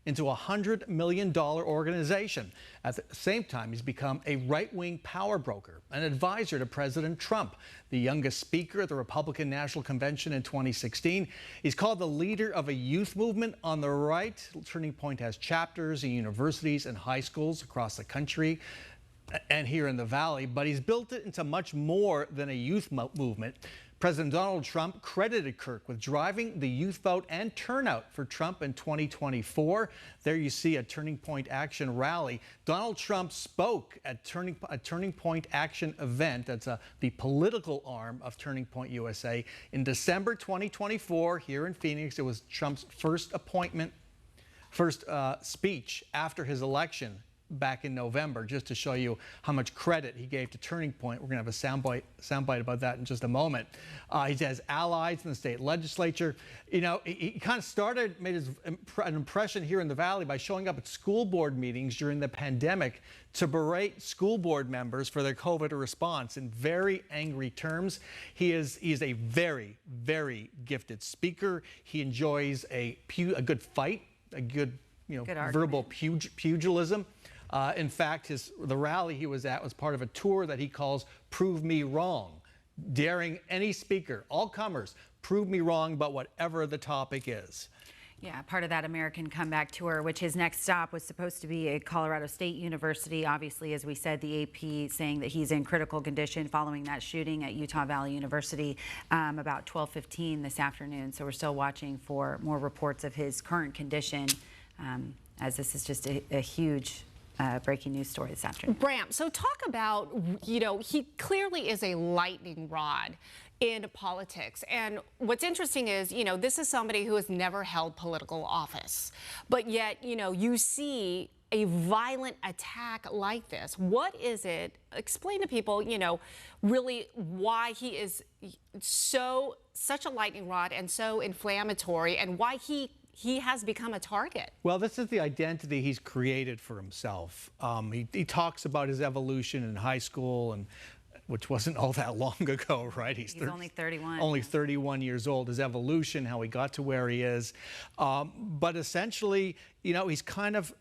into a $100 million organization. At the same time, he's become a right-wing power broker, an advisor to President Trump, the youngest speaker at the Republican National Convention in 2016. He's called the leader of a youth movement on the right. Turning Point has chapters in universities and high schools across the country and here in the Valley, but he's built it into much more than a youth movement. President Donald Trump credited Kirk with driving the youth vote and turnout for Trump in 2024. There you see a Turning Point Action rally. Donald Trump spoke at a Turning Point Action event. That's the political arm of Turning Point USA. In December 2024, here in Phoenix, it was Trump's first speech after his election back in November, just to show you how much credit he gave to Turning Point. We're going to have a soundbite about that in just a moment. He has allies in the state legislature. You know, he kind of made an impression here in the Valley by showing up at school board meetings during the pandemic to berate school board members for their COVID response in very angry terms. He is a very, very gifted speaker. He enjoys a good fight, a good verbal pugilism. In fact, the rally he was at was part of a tour that he calls Prove Me Wrong, daring any speaker, all comers, prove me wrong about whatever the topic is. Yeah, part of that American Comeback Tour, which his next stop was supposed to be at Colorado State University. Obviously, as we said, the AP saying that he's in critical condition following that shooting at Utah Valley University about 12:15 this afternoon. So we're still watching for more reports of his current condition, as this is just a huge breaking news story this afternoon. Bram, so talk about, he clearly is a lightning rod in politics. And what's interesting is, this is somebody who has never held political office, but yet, you see a violent attack like this. What is it? Explain to people, really why he is such a lightning rod and so inflammatory, and why he has become a target. Well, this is the identity he's created for himself. He talks about his evolution in high school, which wasn't all that long ago, right? He's only 31. Only 31 years old. His evolution, how he got to where he is. But essentially, he's kind of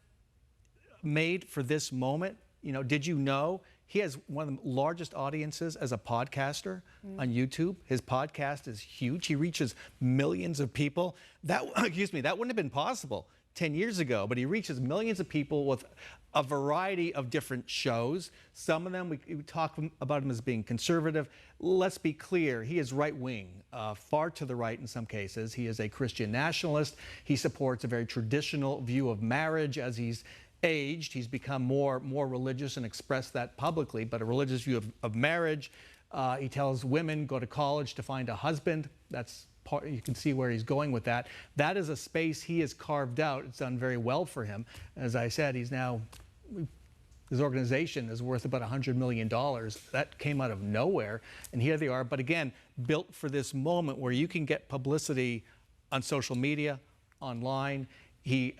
made for this moment. Did you know he has one of the largest audiences as a podcaster on YouTube? His podcast is huge. He reaches millions of people. That wouldn't have been possible 10 years ago, but he reaches millions of people with a variety of different shows. Some of them, we talk about him as being conservative. Let's be clear, he is right-wing, far to the right in some cases. He is a Christian nationalist. He supports a very traditional view of marriage. As he's aged, he's become more religious and expressed that publicly, but a religious view of marriage. He tells women, go to college to find a husband. That's part, you can see where he's going with that. That is a space he has carved out. It's done very well for him. As I said, his organization is worth about $100 million. That came out of nowhere, and here they are. But again, built for this moment where you can get publicity on social media, online. You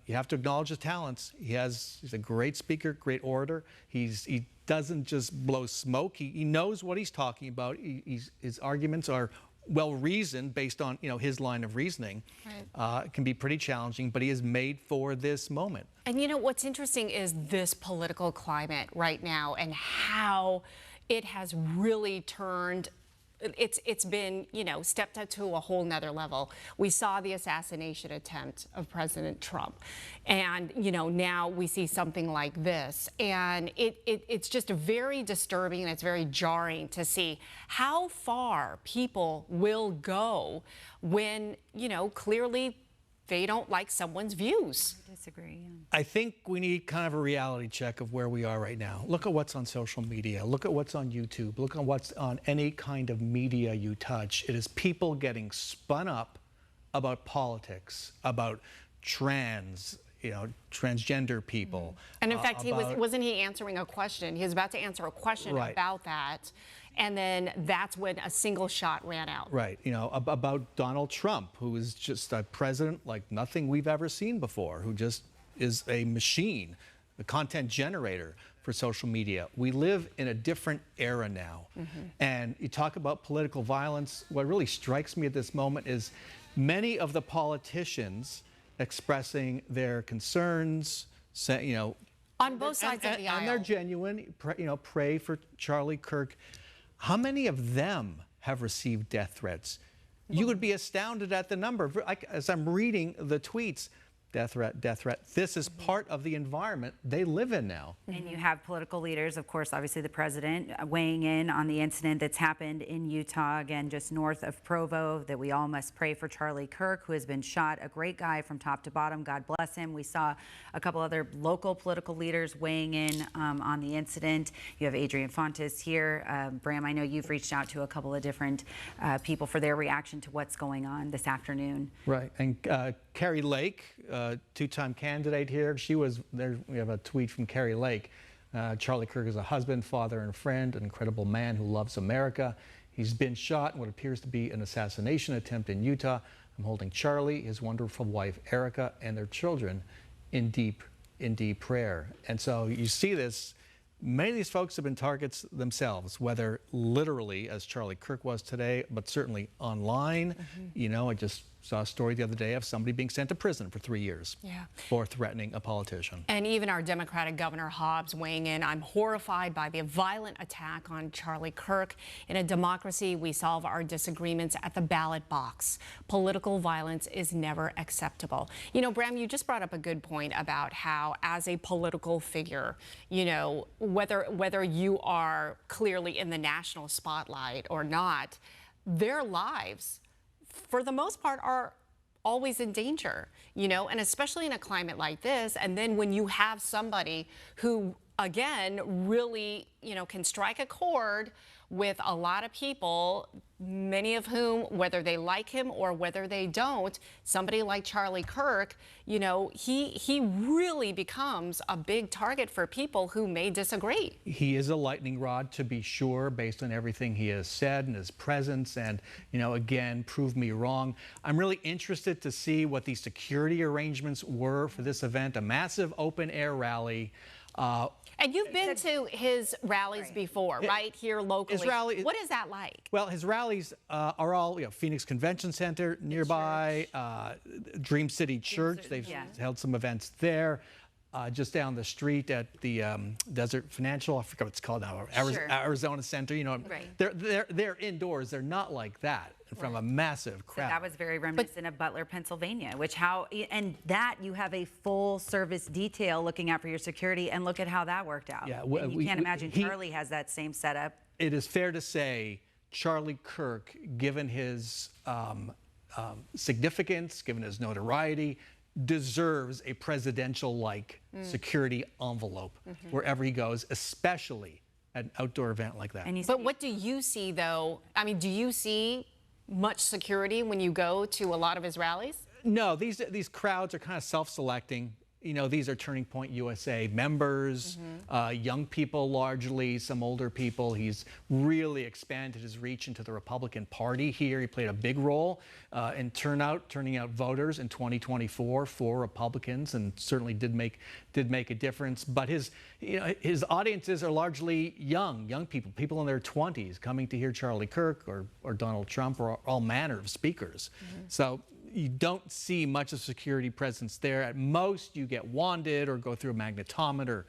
have to acknowledge his talents. He's a great speaker, great orator. He doesn't just blow smoke. He knows what he's talking about. His arguments are well reasoned based on his line of reasoning. Right. It can be pretty challenging, but he is made for this moment. And what's interesting is this political climate right now and how it has really turned. It's been, stepped up to a whole nother level. We saw the assassination attempt of President Trump. And, now we see something like this. And it's just very disturbing, and it's very jarring to see how far people will go when, clearly they don't like someone's views. I disagree. Yeah. I think we need kind of a reality check of where we are right now. Look at what's on social media. Look at what's on YouTube. Look at what's on any kind of media you touch. It is people getting spun up about politics, about transgender people. And in fact, wasn't he answering a question? He was about to answer a question about that. And then that's when a single shot ran out. Right. About Donald Trump, who is just a president like nothing we've ever seen before, who just is a machine, a content generator for social media. We live in a different era now. And you talk about political violence. What really strikes me at this moment is many of the politicians expressing their concerns, on both sides of the aisle. and they're genuine. Pray for Charlie Kirk. How many of them have received death threats? You would be astounded at the number. As I'm reading the tweets, death threat, death threat. This is part of the environment they live in now. And you have political leaders, of course, obviously the president weighing in on the incident that's happened in Utah, again, just north of Provo, that we all must pray for Charlie Kirk, who has been shot. A great guy from top to bottom. God bless him. We saw a couple other local political leaders weighing in on the incident. You have Adrian Fontes here. Bram, I know you've reached out to a couple of different people for their reaction to what's going on this afternoon. Right. And Carrie Lake, two-time candidate here, she was there. We have a tweet from Carrie Lake. Charlie Kirk is a husband, father, and friend, an incredible man who loves America. He's been shot in what appears to be an assassination attempt in Utah. I'm holding Charlie, his wonderful wife Erica, and their children in deep prayer. And so you see this. Many of these folks have been targets themselves, whether literally, as Charlie Kirk was today, but certainly online. I just saw a story the other day of somebody being sent to prison for 3 years for threatening a politician. And even our Democratic Governor Hobbs weighing in, I'm horrified by the violent attack on Charlie Kirk. In a democracy, we solve our disagreements at the ballot box. Political violence is never acceptable. Bram, you just brought up a good point about how, as a political figure, whether you are clearly in the national spotlight or not, their lives, for the most part, are always in danger, and especially in a climate like this. And then when you have somebody who, again, really, can strike a chord with a lot of people, many of whom, whether they like him or whether they don't, somebody like Charlie Kirk, he really becomes a big target for people who may disagree. He is a lightning rod, to be sure, based on everything he has said and his presence, and, again, prove me wrong. I'm really interested to see what the security arrangements were for this event, a massive open-air rally. And you've been to his rallies before, right, here locally. His rally, what is that like? Well, his rallies are all, Phoenix Convention Center nearby, Dream City Church. They've held some events there. Just down the street at the Desert Financial, I forgot what it's called now, Arizona Center. They're indoors. They're not like that in front of a massive crowd. So that was very reminiscent of Butler, Pennsylvania, and that you have a full service detail looking out for your security, and look at how that worked out. Yeah, you can't imagine Charlie has that same setup. It is fair to say Charlie Kirk, given his significance, given his notoriety, deserves a presidential-like security envelope wherever he goes, especially at an outdoor event like that. But what do you see, though? I mean, do you see much security when you go to a lot of his rallies? No, these crowds are kind of self-selecting. These are Turning Point USA members, young people largely, some older people. He's really expanded his reach into the Republican Party here. He played a big role in turning out voters in 2024 for Republicans, and certainly did make a difference. But his audiences are largely young people, people in their 20s, coming to hear Charlie Kirk or Donald Trump or all manner of speakers. So you don't see much of security presence there. At most, you get wanded or go through a magnetometer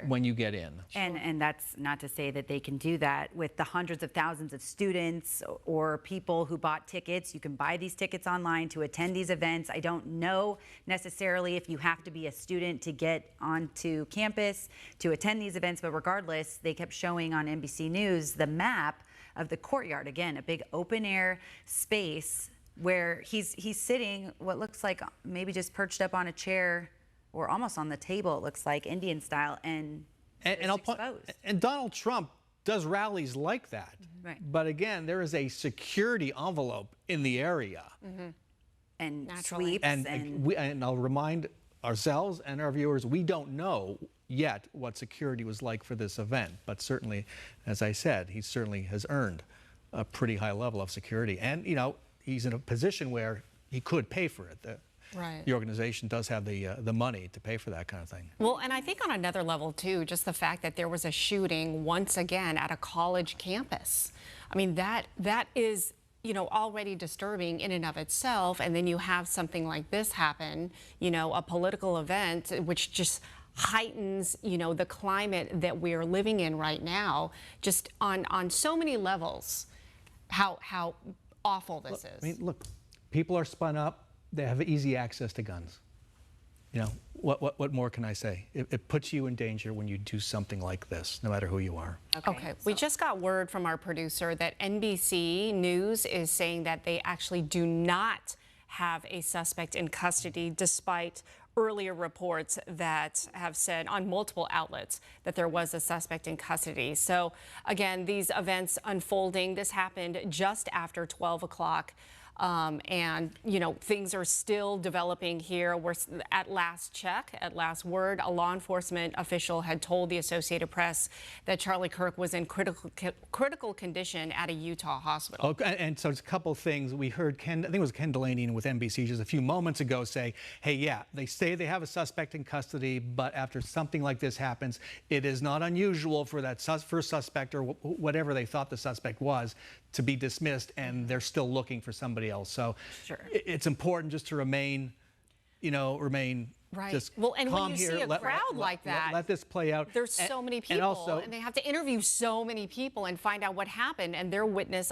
when you get in. And that's not to say that they can do that with the hundreds of thousands of students or people who bought tickets. You can buy these tickets online to attend these events. I don't know necessarily if you have to be a student to get onto campus to attend these events, but regardless, they kept showing on NBC News the map of the courtyard. Again, a big open air space where he's sitting, what looks like maybe just perched up on a chair or almost on the table, it looks like, Indian style, and Donald Trump does rallies like that. Right. But again, there is a security envelope in the area. And Naturally. sweeps. And I'll remind ourselves and our viewers, we don't know yet what security was like for this event. But certainly, as I said, he certainly has earned a pretty high level of security. And, he's in a position where he could pay for it. The organization does have the money to pay for that kind of thing. Well, and I think on another level, too, just the fact that there was a shooting once again at a college campus. I mean, that is already disturbing in and of itself, and then you have something like this happen, a political event, which just heightens, the climate that we're living in right now, just on so many levels, how awful this is. I mean, look, people are spun up. They have easy access to guns. What more can I say? It puts you in danger when you do something like this, no matter who you are. Okay, we just got word from our producer that NBC News is saying that they actually do not have a suspect in custody, despite earlier reports that have said on multiple outlets that there was a suspect in custody. So again, these events unfolding, this happened just after 12 o'clock. And, things are still developing here. We're at last check, at last word, a law enforcement official had told the Associated Press that Charlie Kirk was in critical condition at a Utah hospital. Okay, and so it's a couple things. We heard I think it was Ken Delaney with NBC just a few moments ago say, hey, yeah, they say they have a suspect in custody, but after something like this happens, it is not unusual for that first suspect or whatever they thought the suspect was to be dismissed, and they're still looking for somebody else. So it's important just to remain right. Just well, and calm when you here, see a crowd like that, let this play out. There's so many people, and they have to interview so many people and find out what happened and their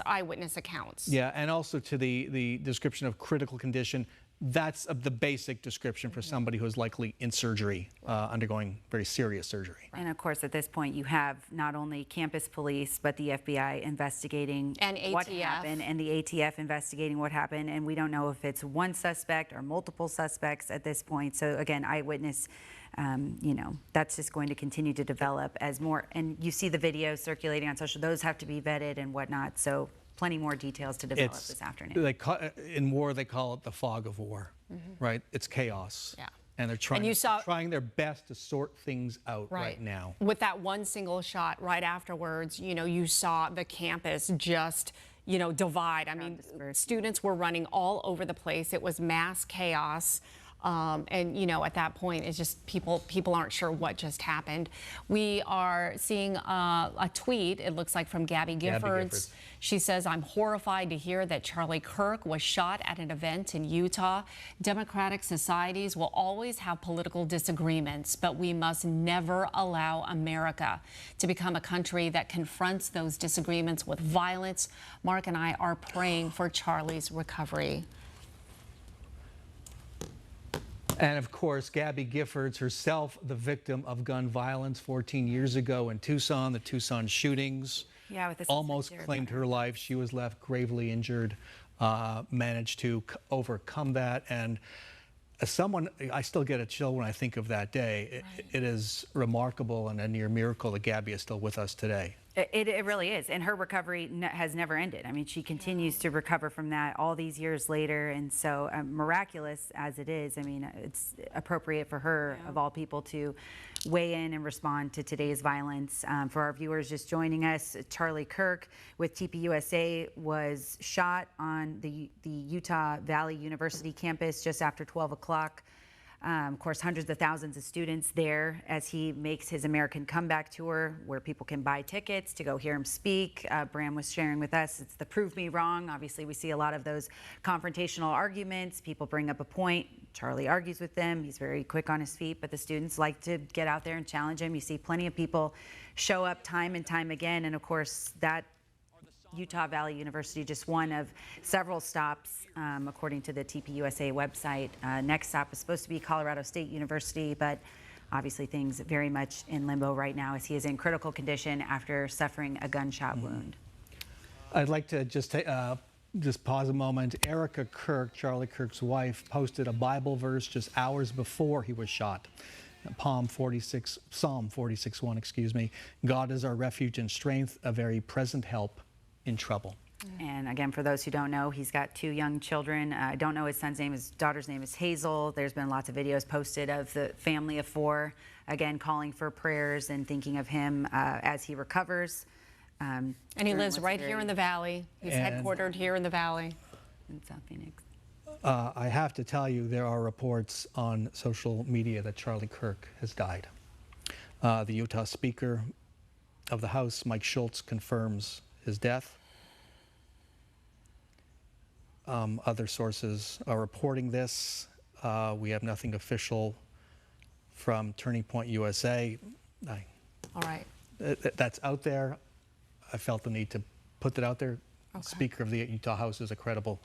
eyewitness accounts. Yeah, and also to the description of critical condition. That's the basic description for somebody who's likely in surgery, undergoing very serious surgery. And of course, at this point, you have not only campus police, but the FBI investigating what happened, and the ATF investigating what happened. And we don't know if it's one suspect or multiple suspects at this point. So again, Eyewitness, that's just going to continue to develop as more. And you see the videos circulating on social; those have to be vetted and whatnot. So plenty more details to develop this afternoon. In war, they call it the fog of war, right? It's chaos. Yeah. And they're trying their best to sort things out right now. With that one single shot right afterwards, you saw the campus just, divide. I mean, students were running all over the place. It was mass chaos. And at that point, it's just people aren't sure what just happened. We are seeing a tweet, it looks like, from Gabby Giffords. She says, I'm horrified to hear that Charlie Kirk was shot at an event in Utah. Democratic societies will always have political disagreements, but we must never allow America to become a country that confronts those disagreements with violence. Mark and I are praying for Charlie's recovery. And of course, Gabby Giffords, herself the victim of gun violence 14 years ago in Tucson, the Tucson shootings. Yeah, with almost claimed her life. She was left gravely injured, managed to overcome that. And as someone, I still get a chill when I think of that day. It is remarkable and a near miracle that Gabby is still with us today. It really is, and her recovery has never ended. I mean, she continues to recover from that all these years later, and so miraculous as it is, I mean, it's appropriate for her, of all people, to weigh in and respond to today's violence. For our viewers just joining us, Charlie Kirk with TPUSA was shot on the Utah Valley University campus just after 12 o'clock. Of course, hundreds of thousands of students there as he makes his American comeback tour, where people can buy tickets to go hear him speak. Bram was sharing with us, it's the prove me wrong. Obviously, we see a lot of those confrontational arguments. People bring up a point. Charlie argues with them. He's very quick on his feet, but the students like to get out there and challenge him. You see plenty of people show up time and time again. And of course, that Utah Valley University, just one of several stops, according to the TPUSA website. Next stop is supposed to be Colorado State University, but obviously things very much in limbo right now as he is in critical condition after suffering a gunshot wound. I'd like to just pause a moment. Erica Kirk, Charlie Kirk's wife, posted a Bible verse just hours before he was shot. Psalm 46:1, excuse me. God is our refuge and strength, a very present help in trouble. And again, for those who don't know, he's got two young children. I don't know his son's name. His daughter's name is Hazel. There's been lots of videos posted of the family of four, again, calling for prayers and thinking of him as he recovers. And he lives right here in the Valley. He's headquartered here in the Valley. In South Phoenix. I have to tell you, there are reports on social media that Charlie Kirk has died. The Utah Speaker of the House, Mike Schultz, confirms his death. Other sources are reporting this. We have nothing official from Turning Point USA. All right. That's out there. I felt the need to put that out there. Okay. Speaker of the Utah House is a credible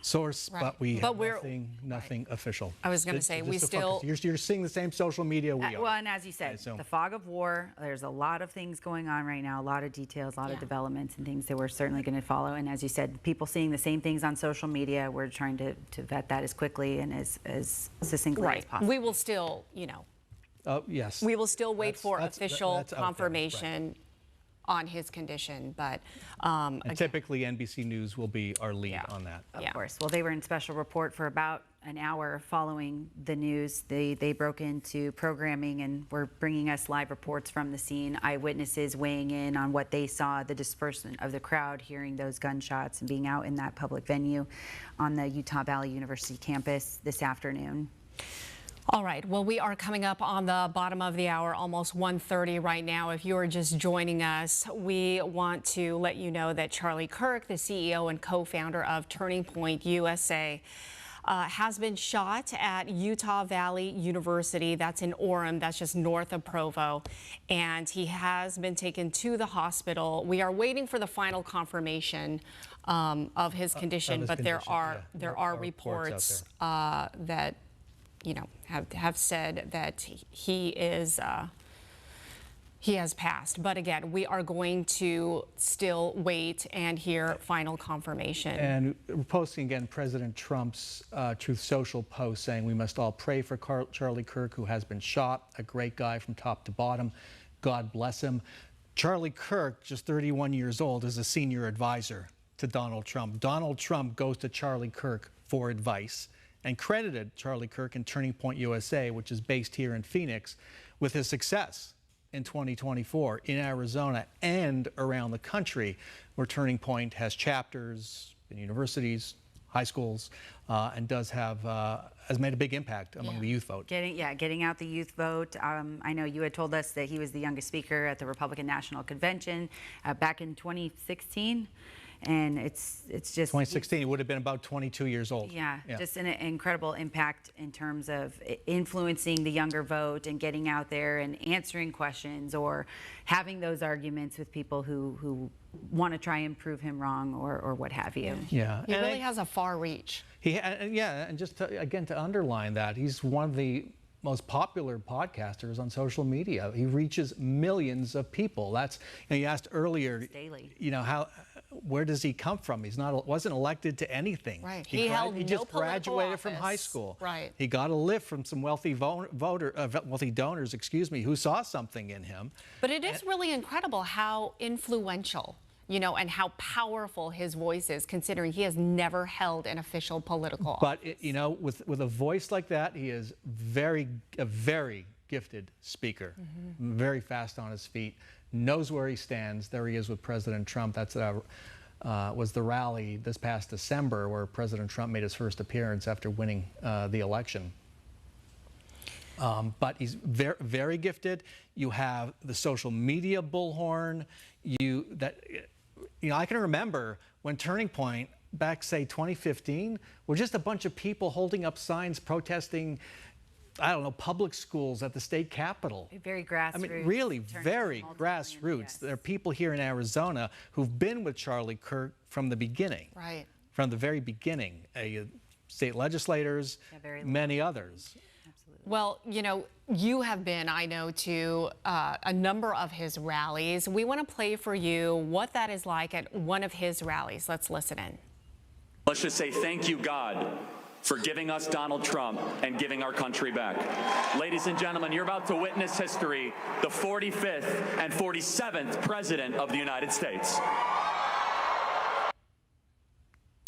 source, Right. but we But have nothing official. I was going to say, we Just to still... focus. You're seeing the same social media we are. Well, and as you said, so- the fog of war, there's a lot of things going on right now, a lot of details, a lot of developments and things that we're certainly going to follow. And as you said, people seeing the same things on social media, we're trying to vet that as quickly and as succinctly as possible. We will still, Yes. we will still wait for That's official out there, right. confirmation on his condition, but And typically NBC News will be our lead on that. Of course. Well, they were in special report for about an hour following the news. They broke into programming and were bringing us live reports from the scene, eyewitnesses weighing in on what they saw, the disbursement of the crowd, hearing those gunshots and being out in that public venue on the Utah Valley University campus this afternoon. All right. Well, we are coming up on the bottom of the hour, almost 1:30 right now. If you are just joining us, we want to let you know that Charlie Kirk, the CEO and co-founder of Turning Point USA, has been shot at Utah Valley University. That's in Orem. That's just north of Provo. And he has been taken to the hospital. We are waiting for the final confirmation of his condition, but there are reports that have said that he has passed. But again, we are going to still wait and hear final confirmation. And we're posting again President Trump's Truth Social post saying we must all pray for Charlie Kirk, who has been shot, a great guy from top to bottom. God bless him. Charlie Kirk, just 31 years old, is a senior advisor to Donald Trump. Donald Trump goes to Charlie Kirk for advice and credited Charlie Kirk and Turning Point USA, which is based here in Phoenix, with his success in 2024 in Arizona and around the country, where Turning Point has chapters in universities, high schools, and has made a big impact among the youth vote. Getting out the youth vote. I know you had told us that he was the youngest speaker at the Republican National Convention back in 2016. And it's just 2016, he would have been about 22 years old. Yeah, just an incredible impact in terms of influencing the younger vote and getting out there and answering questions or having those arguments with people who want to try and prove him wrong or what have you. Yeah, He really has a far reach. And just again to underline that, he's one of the most popular podcasters on social media. He reaches millions of people. That's, you asked earlier, daily. Where does he come from? Wasn't elected to anything. Right. He held just no political graduated from high office. school. Right. He got a lift from some wealthy donors, who saw something in him. But it is really incredible how influential, and how powerful his voice is, considering he has never held an official political office. But with a voice like that, he is a very gifted speaker, very fast on his feet, knows where he stands. There he is with President Trump. That's was the rally this past December where President Trump made his first appearance after winning the election. But he's very, very gifted. You have the social media bullhorn. I can remember when Turning Point, back say 2015, were just a bunch of people holding up signs protesting, I don't know, public schools at the state capitol. Very grassroots. I mean, really very grassroots. Yes. There are people here in Arizona who've been with Charlie Kirk from the beginning. Right. From the very beginning. State legislators, many others. Absolutely. Well, you have been, I know, to a number of his rallies. We want to play for you what that is like at one of his rallies. Let's listen in. Let's just say thank you, God, for giving us Donald Trump and giving our country back. Ladies and gentlemen, you're about to witness history, the 45th and 47th President of the United States.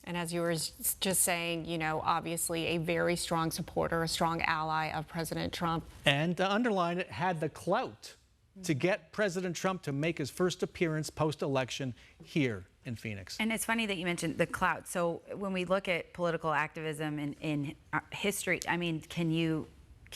And as you were just saying, obviously a very strong supporter, a strong ally of President Trump. And to underline it, had the clout to get President Trump to make his first appearance post-election here in Phoenix. And it's funny that you mentioned the clout. So when we look at political activism in history, I mean, can you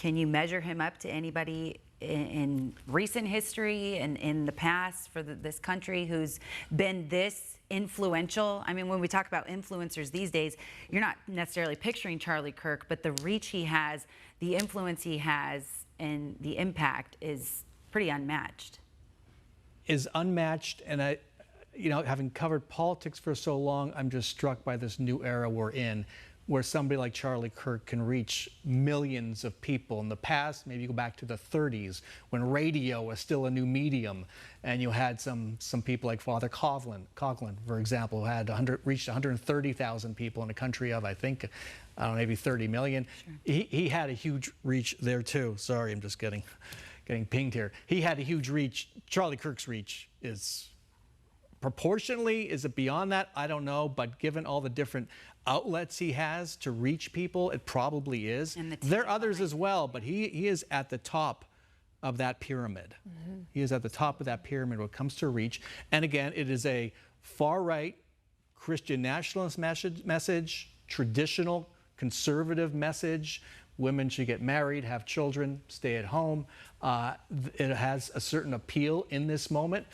measure him up to anybody in recent history and in the past for this country who's been this influential. I mean, when we talk about influencers these days, you're not necessarily picturing Charlie Kirk, but the reach he has, the influence he has, and the impact is pretty unmatched. Is unmatched, and I, having covered politics for so long, I'm just struck by this new era we're in, where somebody like Charlie Kirk can reach millions of people. In the past, maybe you go back to the 30s, when radio was still a new medium, and you had some people like Father Coughlin, for example, who had reached 130,000 people in a country of, I think, I don't know, maybe 30 million. Sure. He had a huge reach there too. Sorry, I'm just getting pinged here. He had a huge reach. Charlie Kirk's reach is proportionally, is it beyond that? I don't know, but given all the different outlets he has to reach people, it probably is. There are others as well, but he is at the top of that pyramid. Mm-hmm. He is at the top of that pyramid when it comes to reach. And again, it is a far-right Christian nationalist message, traditional conservative message. Women should get married, have children, stay at home. It has a certain appeal in this moment.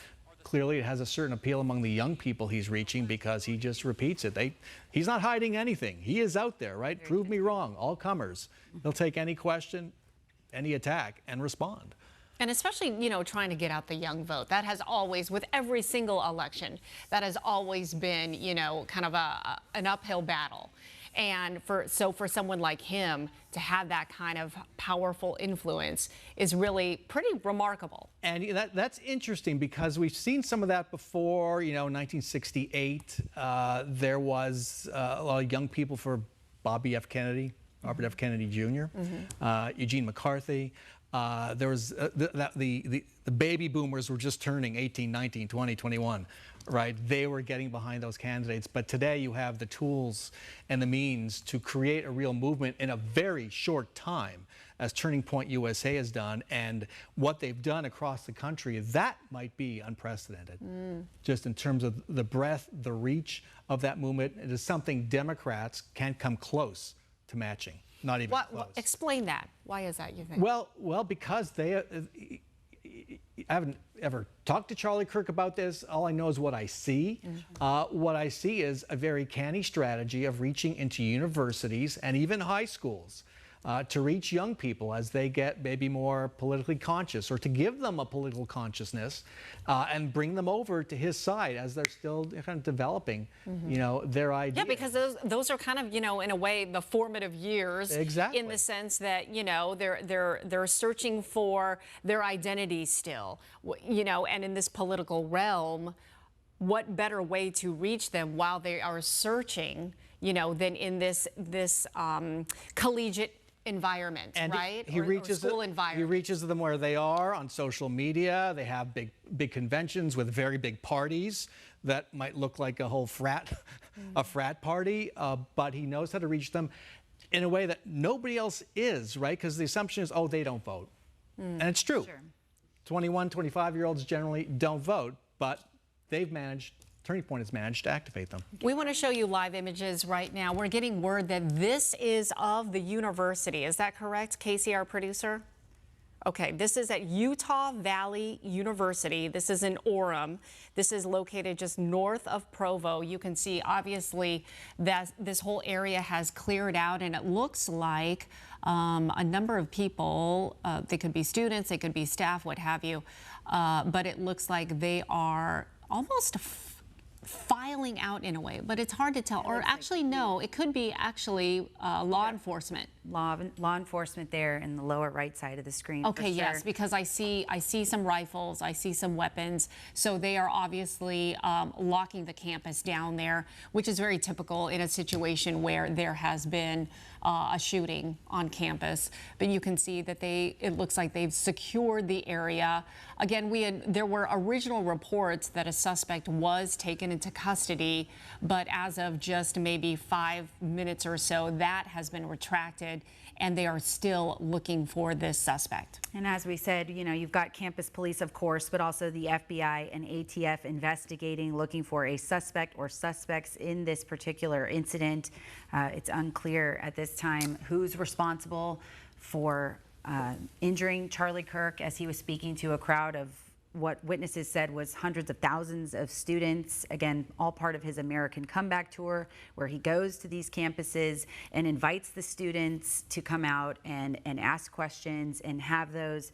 Clearly, it has a certain appeal among the young people he's reaching because he just repeats it. He's not hiding anything. He is out there, right? Prove me wrong, all comers. He'll take any question, any attack, and respond. And especially, trying to get out the young vote. That has always, with every single election, that has always been, kind of an uphill battle. And for someone like him to have that kind of powerful influence is really pretty remarkable. And that's interesting because we've seen some of that before. 1968, there was a lot of young people for Bobby F. Kennedy, Robert F. Kennedy Jr., Eugene McCarthy. There was the baby boomers were just turning 18, 19, 20, 21. Right, they were getting behind those candidates. But today you have the tools and the means to create a real movement in a very short time, as Turning Point USA has done, and what they've done across the country, that might be unprecedented. Just in terms of the breadth, the reach of that movement. It is something Democrats can't come close to matching, not even close. Explain that. Why is that, you think? Well, because they... I haven't ever talked to Charlie Kirk about this. All I know is what I see. What I see is a very canny strategy of reaching into universities and even high schools to reach young people as they get maybe more politically conscious, or to give them a political consciousness and bring them over to his side as they're still kind of developing, their ideas. Yeah, because those are kind of, in a way, the formative years. Exactly. In the sense that, they're searching for their identity still, and in this political realm, what better way to reach them while they are searching, than in this collegiate environment, and right? He reaches or school environment. He reaches them where they are on social media. They have big conventions with very big parties that might look like a whole frat party, but he knows how to reach them in a way that nobody else is, right? Because the assumption is, they don't vote. And it's true. Sure. 21, 25-year-olds generally don't vote, but Turning Point has managed to activate them. We want to show you live images right now. We're getting word that this is of the university. Is that correct, Casey, our producer? Okay, this is at Utah Valley University. This is in Orem. This is located just north of Provo. You can see, obviously, that this whole area has cleared out, and it looks like a number of people, they could be students, they could be staff, what have you, but it looks like they are almost filing out in a way, but it's hard to tell. Or actually, no, it could be actually law enforcement. Law enforcement there in the lower right side of the screen. Okay, yes, because I see some rifles, I see some weapons. So they are obviously locking the campus down there, which is very typical in a situation where there has been a shooting on campus. But you can see that it looks like they've secured the area. Again, there were original reports that a suspect was taken into custody, but as of just maybe 5 minutes or so, that has been retracted, and they are still looking for this suspect. And as we said, you've got campus police, of course, but also the FBI and ATF investigating, looking for a suspect or suspects in this particular incident. It's unclear at this time who's responsible for injuring Charlie Kirk as he was speaking to a crowd of what witnesses said was hundreds of thousands of students. Again, all part of his American Comeback Tour, where he goes to these campuses and invites the students to come out and ask questions and have those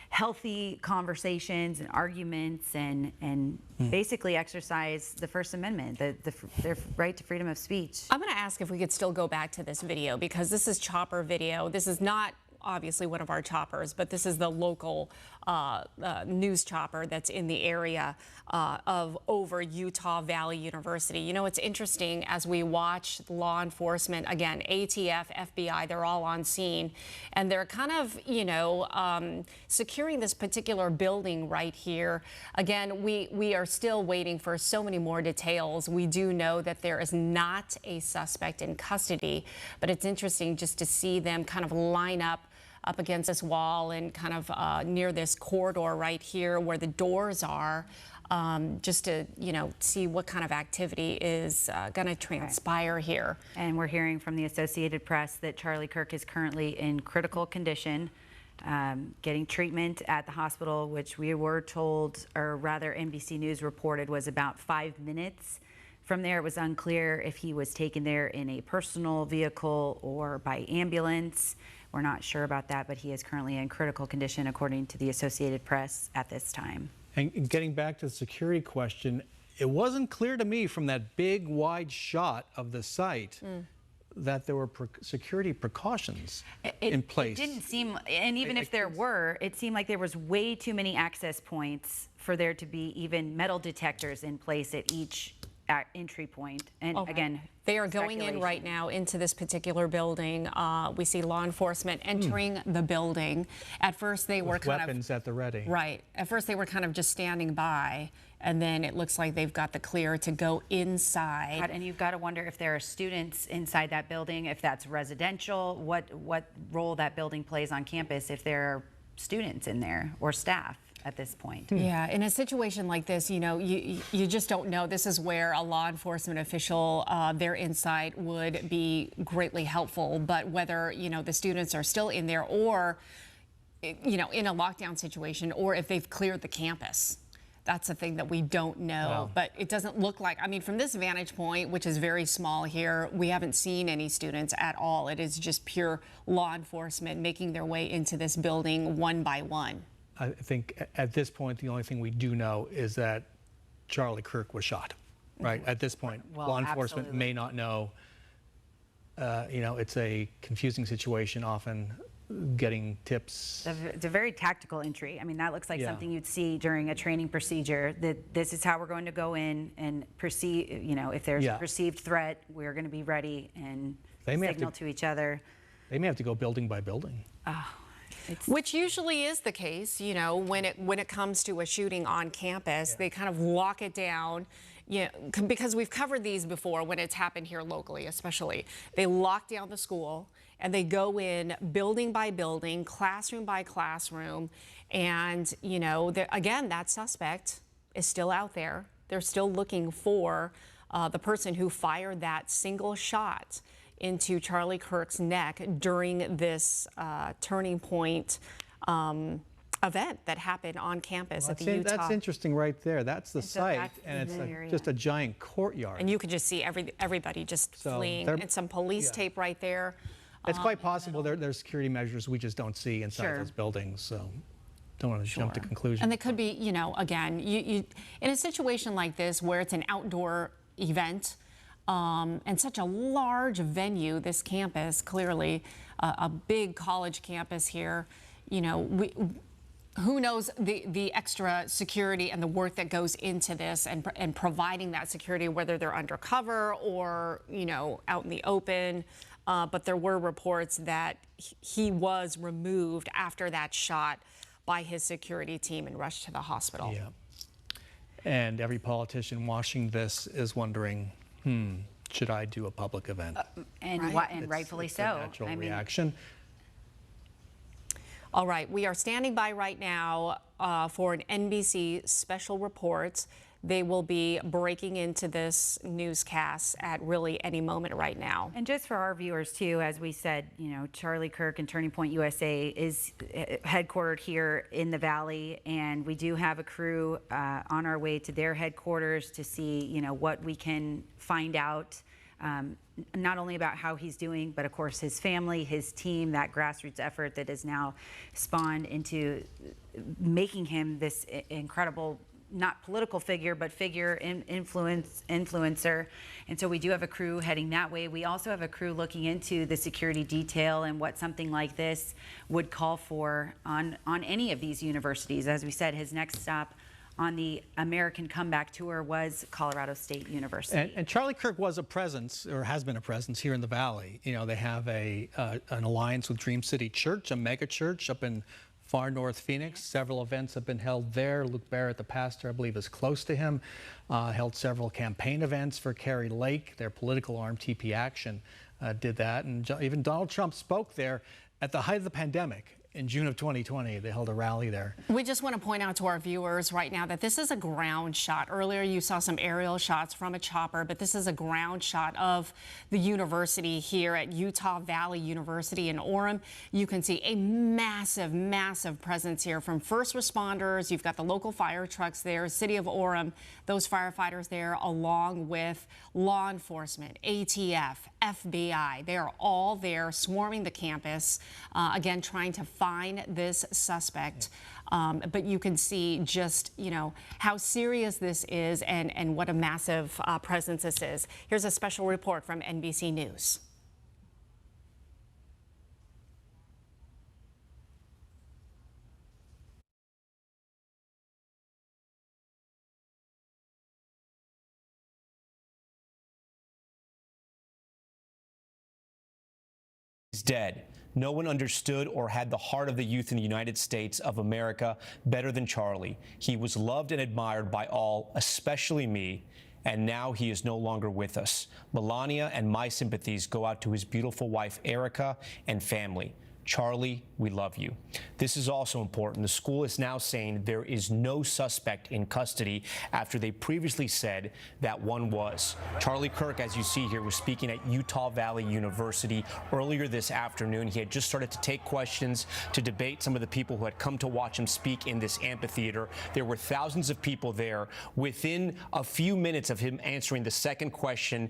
healthy conversations and arguments and basically exercise the First Amendment, their right to freedom of speech. I'm going to ask if we could still go back to this video, because this is chopper video. This is not obviously one of our choppers, but this is the local news chopper that's in the area of over Utah Valley University. You know, it's interesting as we watch law enforcement, again, ATF, FBI, they're all on scene, and they're kind of, you know, securing this particular building right here. Again, we are still waiting for so many more details. We do know that there is not a suspect in custody, but it's interesting just to see them kind of line up against this wall and kind of near this corridor right here where the doors are, just to, you know, see what kind of activity is going to transpire here. And we're hearing from the Associated Press that Charlie Kirk is currently in critical condition, getting treatment at the hospital, which we were told, or rather NBC News reported, was about 5 minutes. From there, it was unclear if he was taken there in a personal vehicle or by ambulance. We're not sure about that, but he is currently in critical condition, according to the Associated Press at this time. And getting back to the security question, it wasn't clear to me from that big, wide shot of the site that there were security precautions in place. It didn't seem, and even if there were, it seemed like there was way too many access points for there to be even metal detectors in place at each entry point. And again, they are going in right now into this particular building. We see law enforcement entering the building. At first they were kind of weapons at the ready. Right. At first they were kind of just standing by, and then it looks like they've got the clear to go inside. And you've got to wonder if there are students inside that building, if that's residential, what role that building plays on campus, if there are students in there or staff at this point. Yeah, in a situation like this, you know, you just don't know. This is where a law enforcement official, their insight would be greatly helpful. But whether, you know, the students are still in there or, you know, in a lockdown situation, or if they've cleared the campus, that's the thing that we don't know. Wow. But it doesn't look like, I mean, from this vantage point, which is very small here, we haven't seen any students at all. It is just pure law enforcement making their way into this building one by one. I think at this point, the only thing we do know is that Charlie Kirk was shot, right? At this point, Well, law enforcement absolutely. may not know. You know, it's a confusing situation, often getting tips. It's a very tactical entry. I mean, that looks like Yeah. something you'd see during a training procedure, that this is how we're going to go in and perceive, you know, if there's a perceived threat, we're going to be ready and signal to each other. They may have to go building by building. Which usually is the case, you know, when it comes to a shooting on campus. They kind of lock it down, you know, because we've covered these before when it's happened here locally, especially. They lock down the school and they go in building by building, classroom by classroom, and, you know, again, that suspect is still out there. They're still looking for the person who fired that single shot into Charlie Kirk's neck during this turning point event that happened on campus at the Utah. That's interesting right there. That's the site, that's and the it's area. just a giant courtyard. And you could just see everybody just fleeing, and some police tape right there. It's quite possible there's security measures we just don't see inside those buildings, so don't want to jump to conclusions. And they could be, you know, again, you in a situation like this where it's an outdoor event, and such a large venue, this campus, clearly a big college campus here, you know, who knows the extra security and the work that goes into this and providing that security, whether they're undercover or, you know, out in the open. But there were reports that he was removed after that shot by his security team and rushed to the hospital. Yeah. And every politician watching this is wondering, should I do a public event? And rightfully it's so. A natural reaction. All right, we are standing by right now for an NBC special report they will be breaking into this newscast at really any moment right now. And just for our viewers too, as we said, you know, Charlie Kirk and Turning Point USA is headquartered here in the Valley, and we do have a crew on our way to their headquarters to see, you know, what we can find out, not only about how he's doing, but of course his family, his team, that grassroots effort that has now spawned into making him this incredible, not political figure, but figure, influencer. And so we do have a crew heading that way. We also have a crew looking into the security detail and what something like this would call for on any of these universities. As we said, his next stop on the American Comeback Tour was Colorado State University. And Charlie Kirk was a presence, or has been a presence, here in the Valley. You know, they have an alliance with Dream City Church, a mega church up in far north Phoenix. Several events have been held there. Luke Barrett, the pastor, I believe, is close to him. Held several campaign events for Carrie Lake. Their political arm, TP Action, did that. And even Donald Trump spoke there at the height of the pandemic. In June of 2020, they held a rally there. We just want to point out to our viewers right now that this is a ground shot. Earlier, you saw some aerial shots from a chopper, but this is a ground shot of the university here at Utah Valley University in Orem. You can see a massive, massive presence here from first responders. You've got the local fire trucks there, City of Orem, those firefighters there, along with law enforcement, ATF, FBI. They are all there swarming the campus, again, trying to find this suspect. But you can see just, you know, how serious this is and what a massive presence this is. Here's a special report from NBC News. He's dead. No one understood or had the heart of the youth in the United States of America better than Charlie. He was loved and admired by all, especially me, and now he is no longer with us. Melania and my sympathies go out to his beautiful wife, Erica, and family. Charlie, we love you. This is also important. The school is now saying there is no suspect in custody after they previously said that one was. Charlie Kirk, as you see here, was speaking at Utah Valley University earlier this afternoon. He had just started to take questions to debate some of the people who had come to watch him speak in this amphitheater. There were thousands of people there. Within a few minutes of him answering the second question,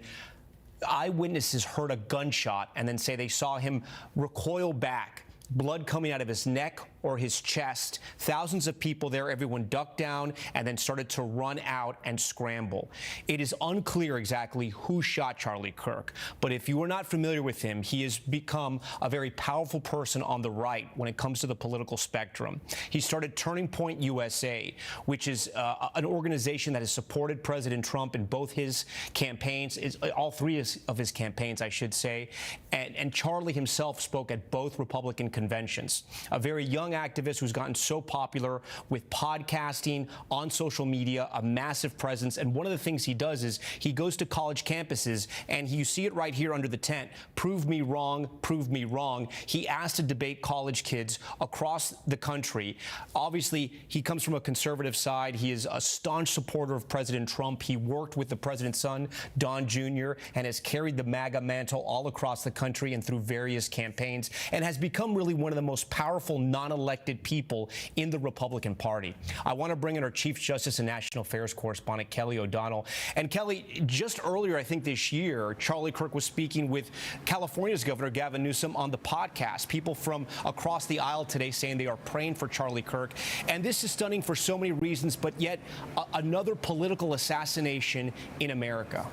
eyewitnesses heard a gunshot and then say they saw him recoil back, blood coming out of his neck or his chest. Thousands of people there, everyone ducked down and then started to run out and scramble. It is unclear exactly who shot Charlie Kirk, but if you are not familiar with him, he has become a very powerful person on the right when it comes to the political spectrum. He started Turning Point USA, which is an organization that has supported President Trump in both his campaigns, all three of his campaigns, I should say, and Charlie himself spoke at both Republican conventions. A very young activist who's gotten so popular with podcasting, on social media, a massive presence. And one of the things he does is he goes to college campuses, and you see it right here under the tent. Prove me wrong, prove me wrong. He asked to debate college kids across the country. Obviously, he comes from a conservative side. He is a staunch supporter of President Trump. He worked with the president's son, Don Jr., and has carried the MAGA mantle all across the country and through various campaigns, and has become really one of the most powerful non-elected people in the Republican Party. I want to bring in our Chief Justice and National Affairs correspondent, Kelly O'Donnell. And Kelly, just earlier, I think this year, Charlie Kirk was speaking with California's Governor Gavin Newsom on the podcast. People from across the aisle today saying they are praying for Charlie Kirk. And this is stunning for so many reasons, but yet another political assassination in America.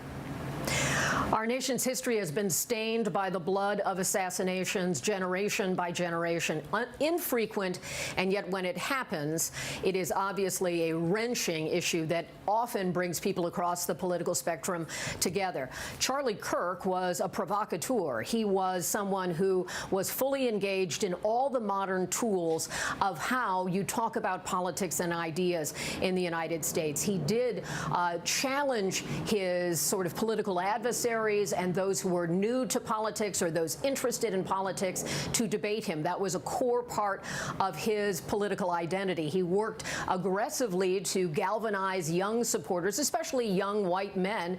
Our nation's history has been stained by the blood of assassinations, generation by generation. Infrequent, and yet when it happens, it is obviously a wrenching issue that often brings people across the political spectrum together. Charlie Kirk was a provocateur. He was someone who was fully engaged in all the modern tools of how you talk about politics and ideas in the United States. He did challenge his sort of political adversary adversaries and those who were new to politics or those interested in politics to debate him. That was a core part of his political identity. He worked aggressively to galvanize young supporters, especially young white men,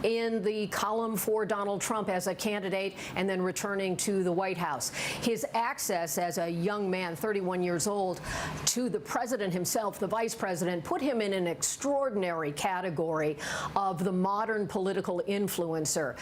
in the column for Donald Trump as a candidate and then returning to the White House. His access as a young man, 31 years old, to the president himself, the vice president, put him in an extraordinary category of the modern political influencer.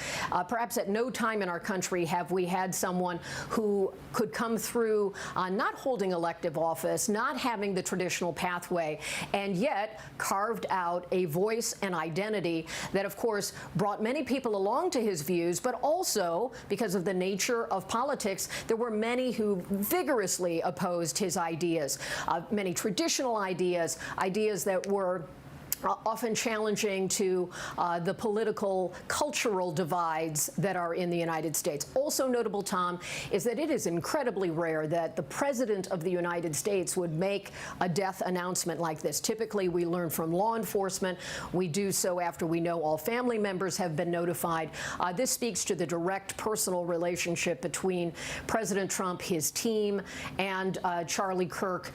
Perhaps at no time in our country have we had someone who could come through not holding elective office, not having the traditional pathway, and yet carved out a voice and identity that, of course, brought many people along to his views, but also, because of the nature of politics, there were many who vigorously opposed his ideas, many traditional ideas, ideas that were often challenging to the political, cultural divides that are in the United States. Also notable, Tom, is that it is incredibly rare that the President of the United States would make a death announcement like this. Typically, we learn from law enforcement. We do so after we know all family members have been notified. This speaks to the direct personal relationship between President Trump, his team, and Charlie Kirk,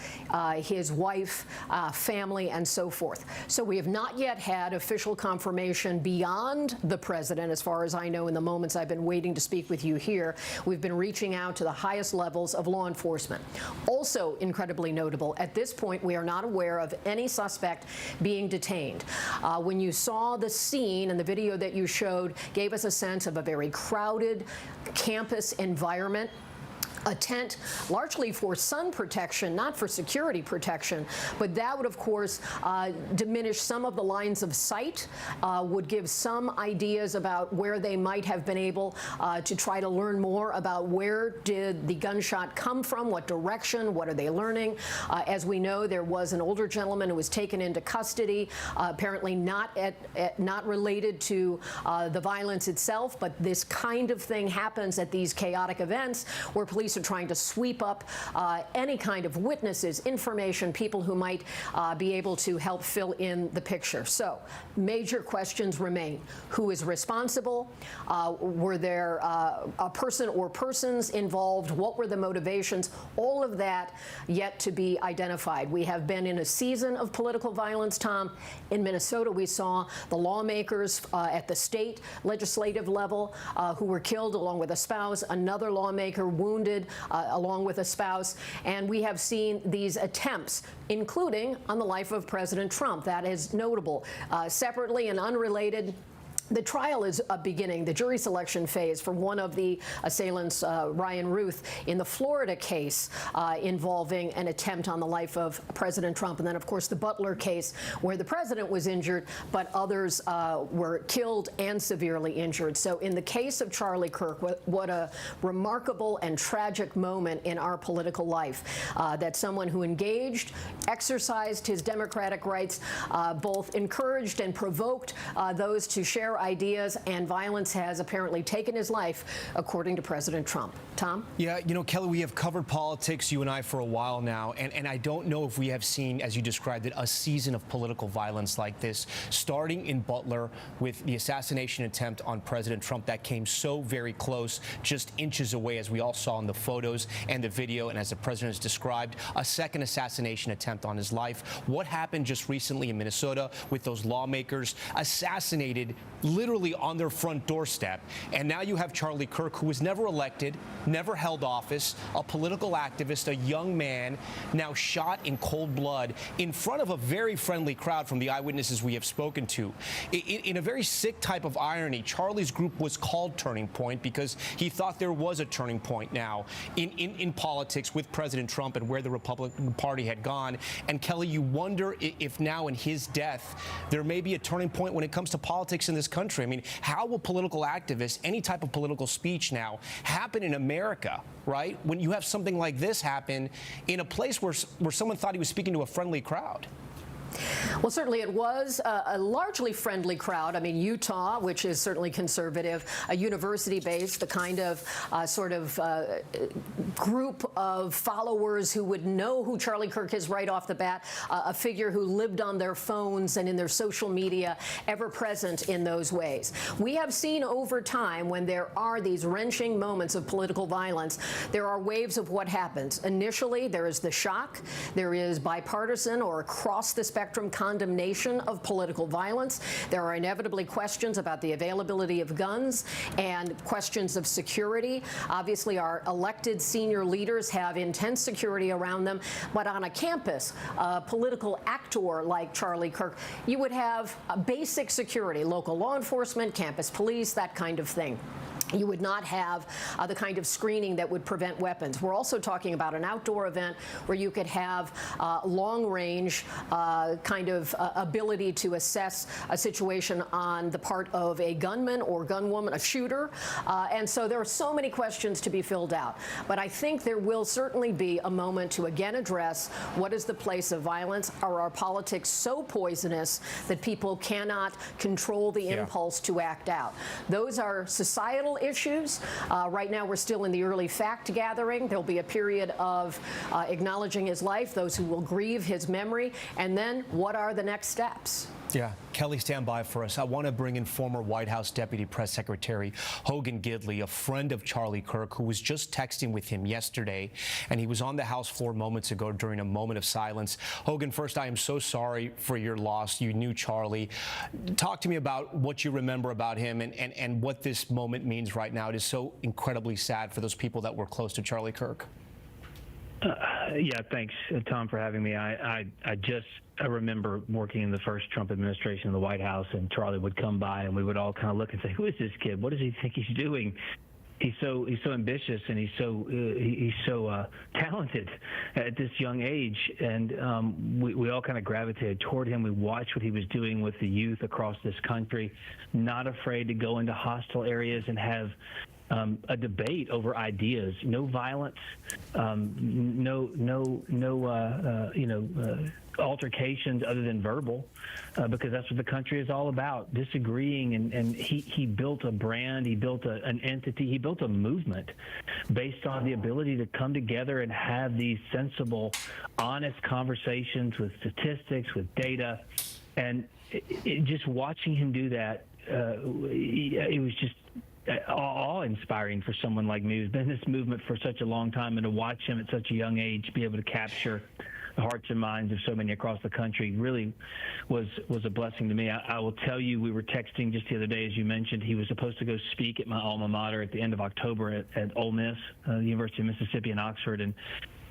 his wife, family, and so forth. So we have not yet had official confirmation beyond the president, as far as I know in the moments I've been waiting to speak with you here. We've been reaching out to the highest levels of law enforcement. Also incredibly notable, at this point, we are not aware of any suspect being detained. When you saw the scene and the video that you showed gave us a sense of a very crowded campus environment. A tent largely for sun protection, not for security protection, but that would, of course, diminish some of the lines of sight, would give some ideas about where they might have been able to try to learn more about where did the gunshot come from, what direction, what are they learning. As we know, there was an older gentleman who was taken into custody, apparently not related to the violence itself, but this kind of thing happens at these chaotic events where police are trying to sweep up any kind of witnesses, information, people who might be able to help fill in the picture. So major questions remain. Who is responsible? Were there a person or persons involved? What were the motivations? All of that yet to be identified. We have been in a season of political violence, Tom. In Minnesota, we saw the lawmakers at the state legislative level who were killed along with a spouse, another lawmaker wounded along with a spouse, and we have seen these attempts, including on the life of President Trump. That is notable. Separately and unrelated, the trial is beginning, the jury selection phase for one of the assailants, Ryan Ruth, in the Florida case involving an attempt on the life of President Trump. And then, of course, the Butler case where the president was injured, but others were killed and severely injured. So in the case of Charlie Kirk, what a remarkable and tragic moment in our political life, that someone who engaged, exercised his democratic rights, both encouraged and provoked those to share ideas, and violence has apparently taken his life, according to President Trump. Tom? Yeah, you know, Kelly, we have covered politics, you and I, for a while now, and I don't know if we have seen, as you described it, a season of political violence like this, starting in Butler with the assassination attempt on President Trump that came so very close, just inches away, as we all saw in the photos and the video, and as the president has described, a second assassination attempt on his life. What happened just recently in Minnesota with those lawmakers assassinated literally on their front doorstep. And now you have Charlie Kirk, who was never elected, never held office, a political activist, a young man, now shot in cold blood in front of a very friendly crowd from the eyewitnesses we have spoken to. In a very sick type of irony, Charlie's group was called Turning Point because he thought there was a turning point now in politics with President Trump and where the Republican Party had gone. And Kelly, you wonder if now in his death, there may be a turning point when it comes to politics in this country. I mean, how will political activists, any type of political speech now, happen in America, right? When you have something like this happen in a place where someone thought he was speaking to a friendly crowd. Well, certainly it was a largely friendly crowd. I mean, Utah, which is certainly conservative, a university-based, the kind of group of followers who would know who Charlie Kirk is right off the bat, a figure who lived on their phones and in their social media, ever present in those ways. We have seen over time, when there are these wrenching moments of political violence, there are waves of what happens. Initially, there is the shock. There is bipartisan or across the spectrum condemnation of political violence. There are inevitably questions about the availability of guns and questions of security. Obviously, our elected senior leaders have intense security around them, but on a campus, a political actor like Charlie Kirk, you would have basic security, local law enforcement, campus police, that kind of thing. You would not have the kind of screening that would prevent weapons. We're also talking about an outdoor event where you could have long-range kind of ability to assess a situation on the part of a gunman or gunwoman, a shooter. And so there are so many questions to be filled out. But I think there will certainly be a moment to again address what is the place of violence. Are our politics so poisonous that people cannot control the impulse to act out? Those are societal issues. Right now, we're still in the early fact gathering. There'll be a period of acknowledging his life, those who will grieve his memory, and then what are the next steps? Yeah. Kelly, stand by for us. I want to bring in former White House Deputy Press Secretary Hogan Gidley, a friend of Charlie Kirk, who was just texting with him yesterday, and he was on the House floor moments ago during a moment of silence. Hogan, first, I am so sorry for your loss. You knew Charlie. Talk to me about what you remember about him and what this moment means right now. It is so incredibly sad for those people that were close to Charlie Kirk. Yeah, thanks, Tom, for having me. I remember working in the first Trump administration in the White House, and Charlie would come by, and we would all kind of look and say, "Who is this kid? What does he think he's doing?" He's so ambitious, and he's so talented at this young age, and we all kind of gravitated toward him. We watched what he was doing with the youth across this country, not afraid to go into hostile areas and have a debate over ideas. No violence, altercations other than verbal, because that's what the country is all about, disagreeing. And he built a brand, he built an entity, he built a movement based on the ability to come together and have these sensible, honest conversations with statistics, with data. And just watching him do that, it was just awe-inspiring for someone like me who's been in this movement for such a long time, and to watch him at such a young age be able to capture the hearts and minds of so many across the country really was a blessing to me. I will tell you, we were texting just the other day, as you mentioned. He was supposed to go speak at my alma mater at the end of October at Ole Miss, the University of Mississippi in Oxford, and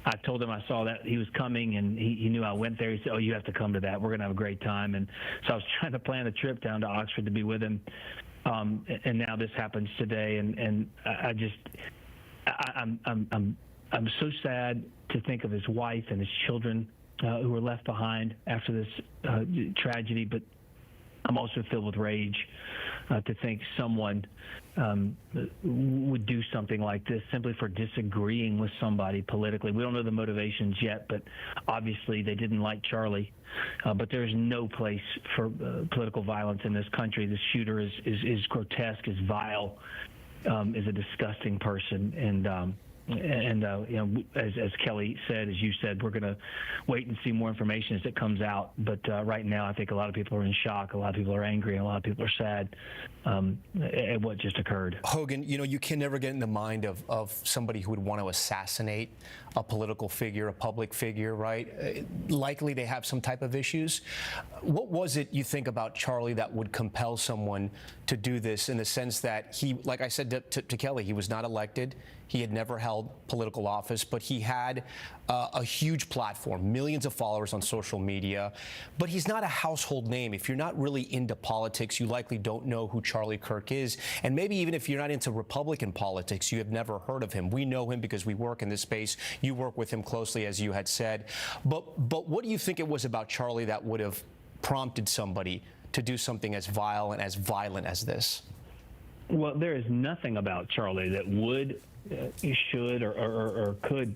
I told him I saw that he was coming, and he knew I went there. He said, "Oh, you have to come to that. We're going to have a great time." And so I was trying to plan a trip down to Oxford to be with him. And now this happens today, and I'm so sad to think of his wife and his children who were left behind after this tragedy, but I'm also filled with rage to think someone would do something like this simply for disagreeing with somebody politically. We don't know the motivations yet, but obviously they didn't like Charlie. But there's no place for political violence in this country. This shooter is grotesque, is vile, is a disgusting person, and as Kelly said, as you said, we're going to wait and see more information as it comes out. But right now, I think a lot of people are in shock. A lot of people are angry, and a lot of people are sad at what just occurred. Hogan, you can never get in the mind of somebody who would want to assassinate a political figure, a public figure, right? Likely they have some type of issues. What was it you think about Charlie that would compel someone to do this, in the sense that he, like I said to Kelly, he was not elected. He had never held political office, but he had a huge platform, millions of followers on social media. But he's not a household name. If you're not really into politics, you likely don't know who Charlie Kirk is. And maybe even if you're not into Republican politics, you have never heard of him. We know him because we work in this space. You work with him closely, as you had said. But what do you think it was about Charlie that would have prompted somebody to do something as vile and as violent as this? Well, there is nothing about Charlie that would should or could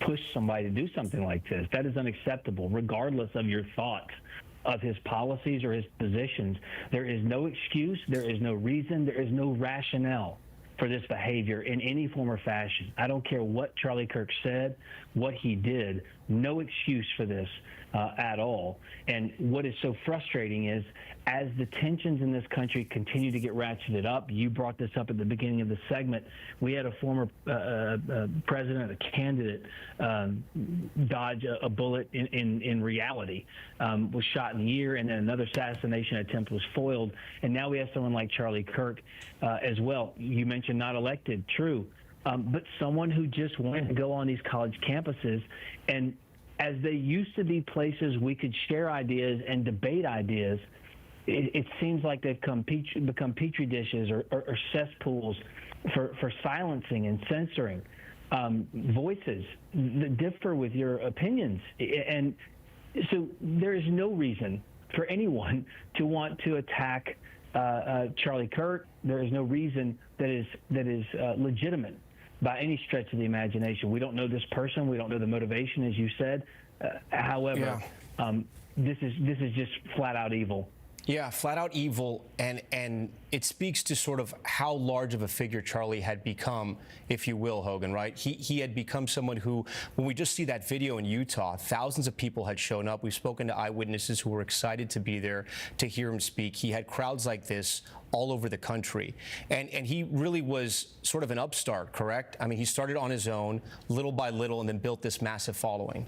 push somebody to do something like this. That is unacceptable, regardless of your thoughts of his policies or his positions. There is no excuse, there is no reason, there is no rationale for this behavior in any form or fashion. I don't care what Charlie Kirk said, what he did, no excuse for this at all. And what is so frustrating is, as the tensions in this country continue to get ratcheted up, you brought this up at the beginning of the segment, we had a former president, a candidate, dodge a bullet in reality, was shot in the ear, and then another assassination attempt was foiled. And now we have someone like Charlie Kirk as well. You mentioned not elected, true, but someone who just wanted to go on these college campuses, and as they used to be places we could share ideas and debate ideas, it seems like they've become petri dishes or cesspools for silencing and censoring voices that differ with your opinions. And so there is no reason for anyone to want to attack Charlie Kirk. There is no reason that is legitimate by any stretch of the imagination. We don't know this person. We don't know the motivation, as you said. However, this is just flat out evil. Yeah, flat out evil, and it speaks to sort of how large of a figure Charlie had become, if you will, Hogan, right? He had become someone who, when we just see that video in Utah, thousands of people had shown up. We've spoken to eyewitnesses who were excited to be there to hear him speak. He had crowds like this all over the country, and he really was sort of an upstart, correct? I mean, he started on his own, little by little, and then built this massive following.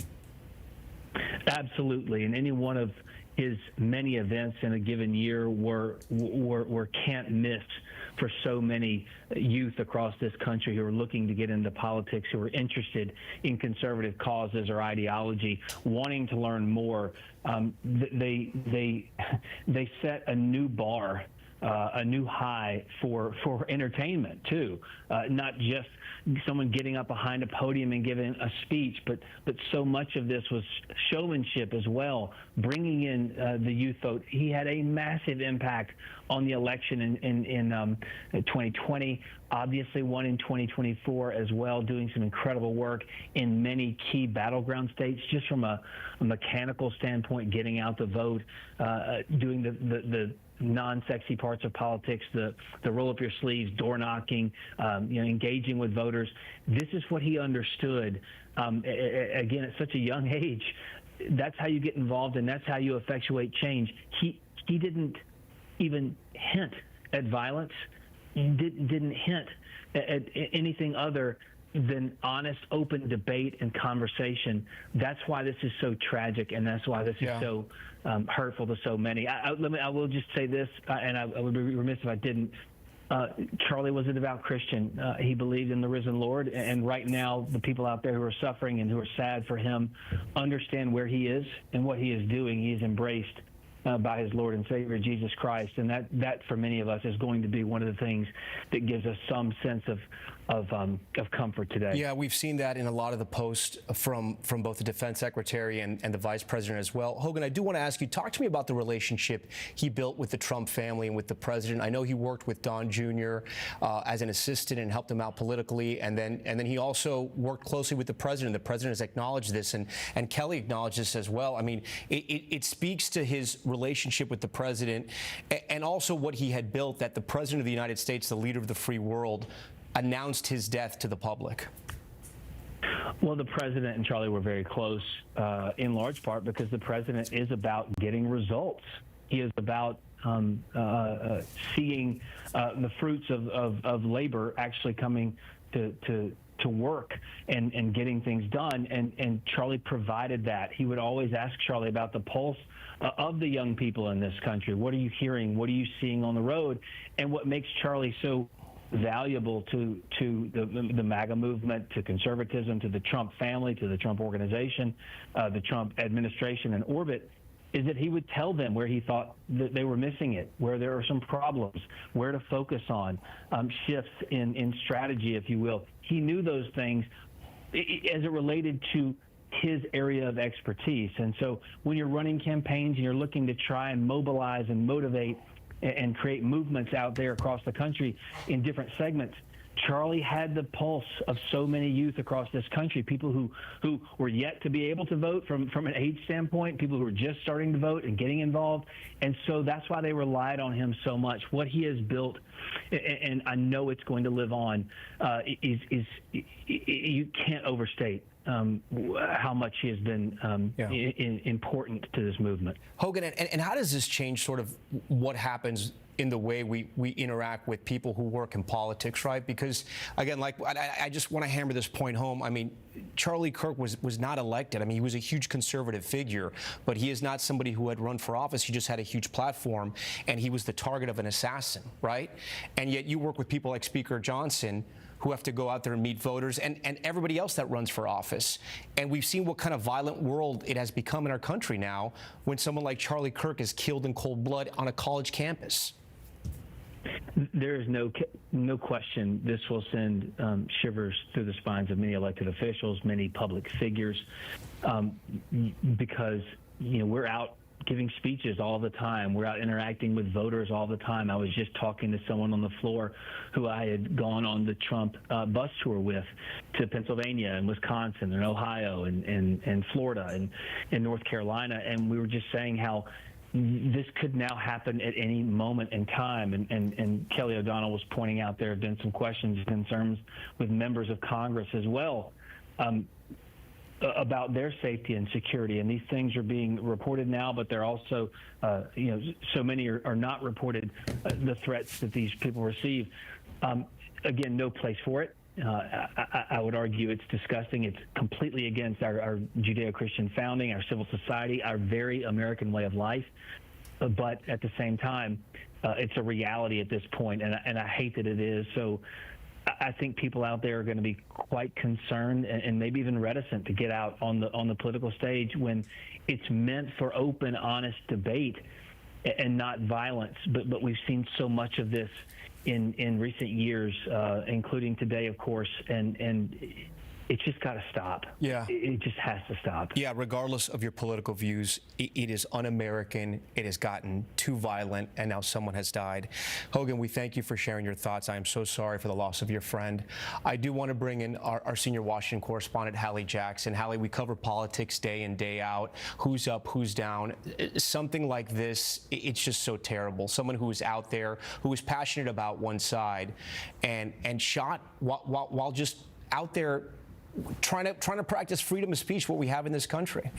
Absolutely, and any one of his many events in a given year were can't miss for so many youth across this country who are looking to get into politics, who are interested in conservative causes or ideology, wanting to learn more. They set a new bar, a new high for entertainment too, not just someone getting up behind a podium and giving a speech, but so much of this was showmanship as well, bringing in the youth vote. He had a massive impact on the election in 2020, obviously won in 2024 as well, doing some incredible work in many key battleground states, just from a mechanical standpoint, getting out the vote, doing the non-sexy parts of politics, the roll up your sleeves, door knocking, engaging with voters. This is what he understood. Again, at such a young age, that's how you get involved, and that's how you effectuate change. He didn't even hint at violence. Didn't hint at anything other than honest, open debate and conversation. That's why this is so tragic, and that's why this is so hurtful to so many. I will just say this, and I would be remiss if I didn't. Charlie was a devout Christian. He believed in the risen Lord, and right now the people out there who are suffering and who are sad for him understand where he is and what he is doing. He is embraced by his Lord and Savior, Jesus Christ. And that for many of us is going to be one of the things that gives us some sense of comfort today. Yeah, we've seen that in a lot of the posts from both the defense secretary and the vice president as well. Hogan, I do want to ask you, talk to me about the relationship he built with the Trump family and with the president. I know he worked with Don Jr. As an assistant and helped him out politically, and then he also worked closely with the president. The president has acknowledged this, and Kelly acknowledged this as well. I mean, it speaks to his relationship with the president, and also what he had built, that the president of the United States, the leader of the free world, announced his death to the public. Well, the president and Charlie were very close, in large part because the president is about getting results. He is about seeing the fruits of labor actually coming to work and getting things done. And Charlie provided that. He would always ask Charlie about the pulse of the young people in this country. What are you hearing? What are you seeing on the road? And what makes Charlie so valuable to the MAGA movement, to conservatism, to the Trump family, to the Trump organization, the Trump administration and orbit, is that he would tell them where he thought that they were missing it, where there are some problems, where to focus on, shifts in strategy, if you will. He knew those things as it related to his area of expertise. And so when you're running campaigns and you're looking to try and mobilize and motivate and create movements out there across the country in different segments, Charlie had the pulse of so many youth across this country, people who were yet to be able to vote from an age standpoint, people who were just starting to vote and getting involved. And so that's why they relied on him so much. What he has built, and I know it's going to live on, is you can't overstate how much he has been important to this movement. Hogan, and how does this change sort of what happens in the way we interact with people who work in politics, right? Because, again, like I just want to hammer this point home. I mean, Charlie Kirk was not elected. I mean, he was a huge conservative figure, but he is not somebody who had run for office. He just had a huge platform, and he was the target of an assassin, right? And yet you work with people like Speaker Johnson, who have to go out there and meet voters, and everybody else that runs for office. And we've seen what kind of violent world it has become in our country now when someone like Charlie Kirk is killed in cold blood on a college campus. There is no question this will send shivers through the spines of many elected officials, many public figures, because we're out giving speeches all the time. We're out interacting with voters all the time. I was just talking to someone on the floor who I had gone on the Trump bus tour with to Pennsylvania and Wisconsin and Ohio and Florida and North Carolina, and we were just saying how this could now happen at any moment in time. And Kelly O'Donnell was pointing out there have been some questions and concerns with members of Congress as well about their safety and security. And these things are being reported now, but they're also, so many are not reported, the threats that these people receive. Again, no place for it. I would argue it's disgusting. It's completely against our Judeo-Christian founding, our civil society, our very American way of life. But at the same time, it's a reality at this point, and I hate that it is. So I think people out there are going to be quite concerned and maybe even reticent to get out on the political stage when it's meant for open, honest debate and not violence. But we've seen so much of this in recent years, including today, of course, and it's just got to stop. Yeah. It just has to stop. Yeah, regardless of your political views, it is un-American. It has gotten too violent, and now someone has died. Hogan, we thank you for sharing your thoughts. I am so sorry for the loss of your friend. I do want to bring in our senior Washington correspondent, Hallie Jackson. Hallie, we cover politics day in, day out. Who's up, who's down. Something like this, it's just so terrible. Someone who is out there, who is passionate about one side, and shot while just out there trying to practice freedom of speech, what we have in this country.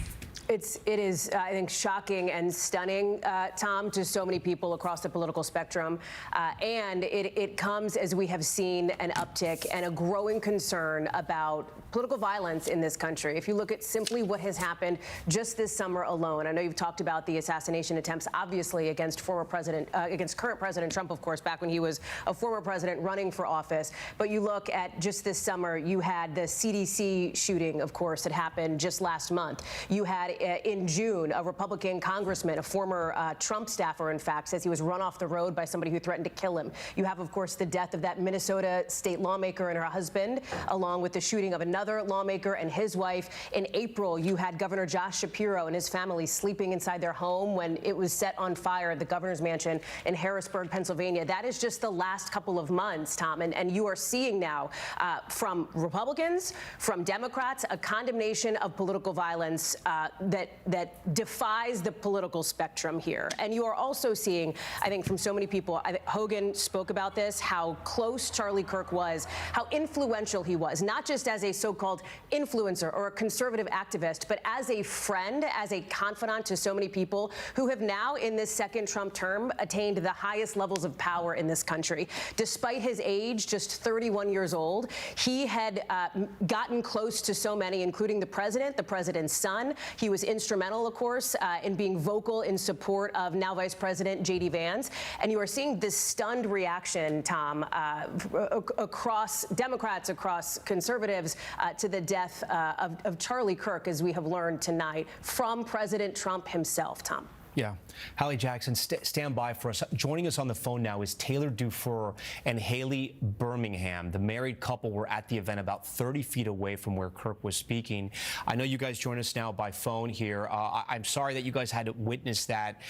It is, I think, shocking and stunning, Tom, to so many people across the political spectrum. And it comes as we have seen an uptick and a growing concern about political violence in this country. If you look at simply what has happened just this summer alone, I know you've talked about the assassination attempts, obviously, against current President Trump, of course, back when he was a former president running for office. But you look at just this summer, you had the CDC shooting, of course, that happened just last month. You had in June, a Republican congressman, a former Trump staffer, in fact, says he was run off the road by somebody who threatened to kill him. You have, of course, the death of that Minnesota state lawmaker and her husband, along with the shooting of another lawmaker and his wife. In April, you had Governor Josh Shapiro and his family sleeping inside their home when it was set on fire at the governor's mansion in Harrisburg, Pennsylvania. That is just the last couple of months, Tom, and you are seeing now from Republicans, from Democrats, a condemnation of political violence that defies the political spectrum here. And you are also seeing, I think, from so many people, Hogan spoke about this, how close Charlie Kirk was, how influential he was, not just as a so-called influencer or a conservative activist, but as a friend, as a confidant to so many people who have now, in this second Trump term, attained the highest levels of power in this country. Despite his age, just 31 years old, he had gotten close to so many, including the president's son. He was instrumental, of course, in being vocal in support of now Vice President J.D. Vance. And you are seeing this stunned reaction, Tom, across Democrats, across conservatives, to the death of Charlie Kirk, as we have learned tonight, from President Trump himself, Tom. Yeah. Hallie Jackson, stand by for us. Joining us on the phone now is Taylor Dufour and Haley Birmingham. The married couple were at the event about 30 feet away from where Kirk was speaking. I know you guys join us now by phone here. I'm sorry that you guys had to witness that.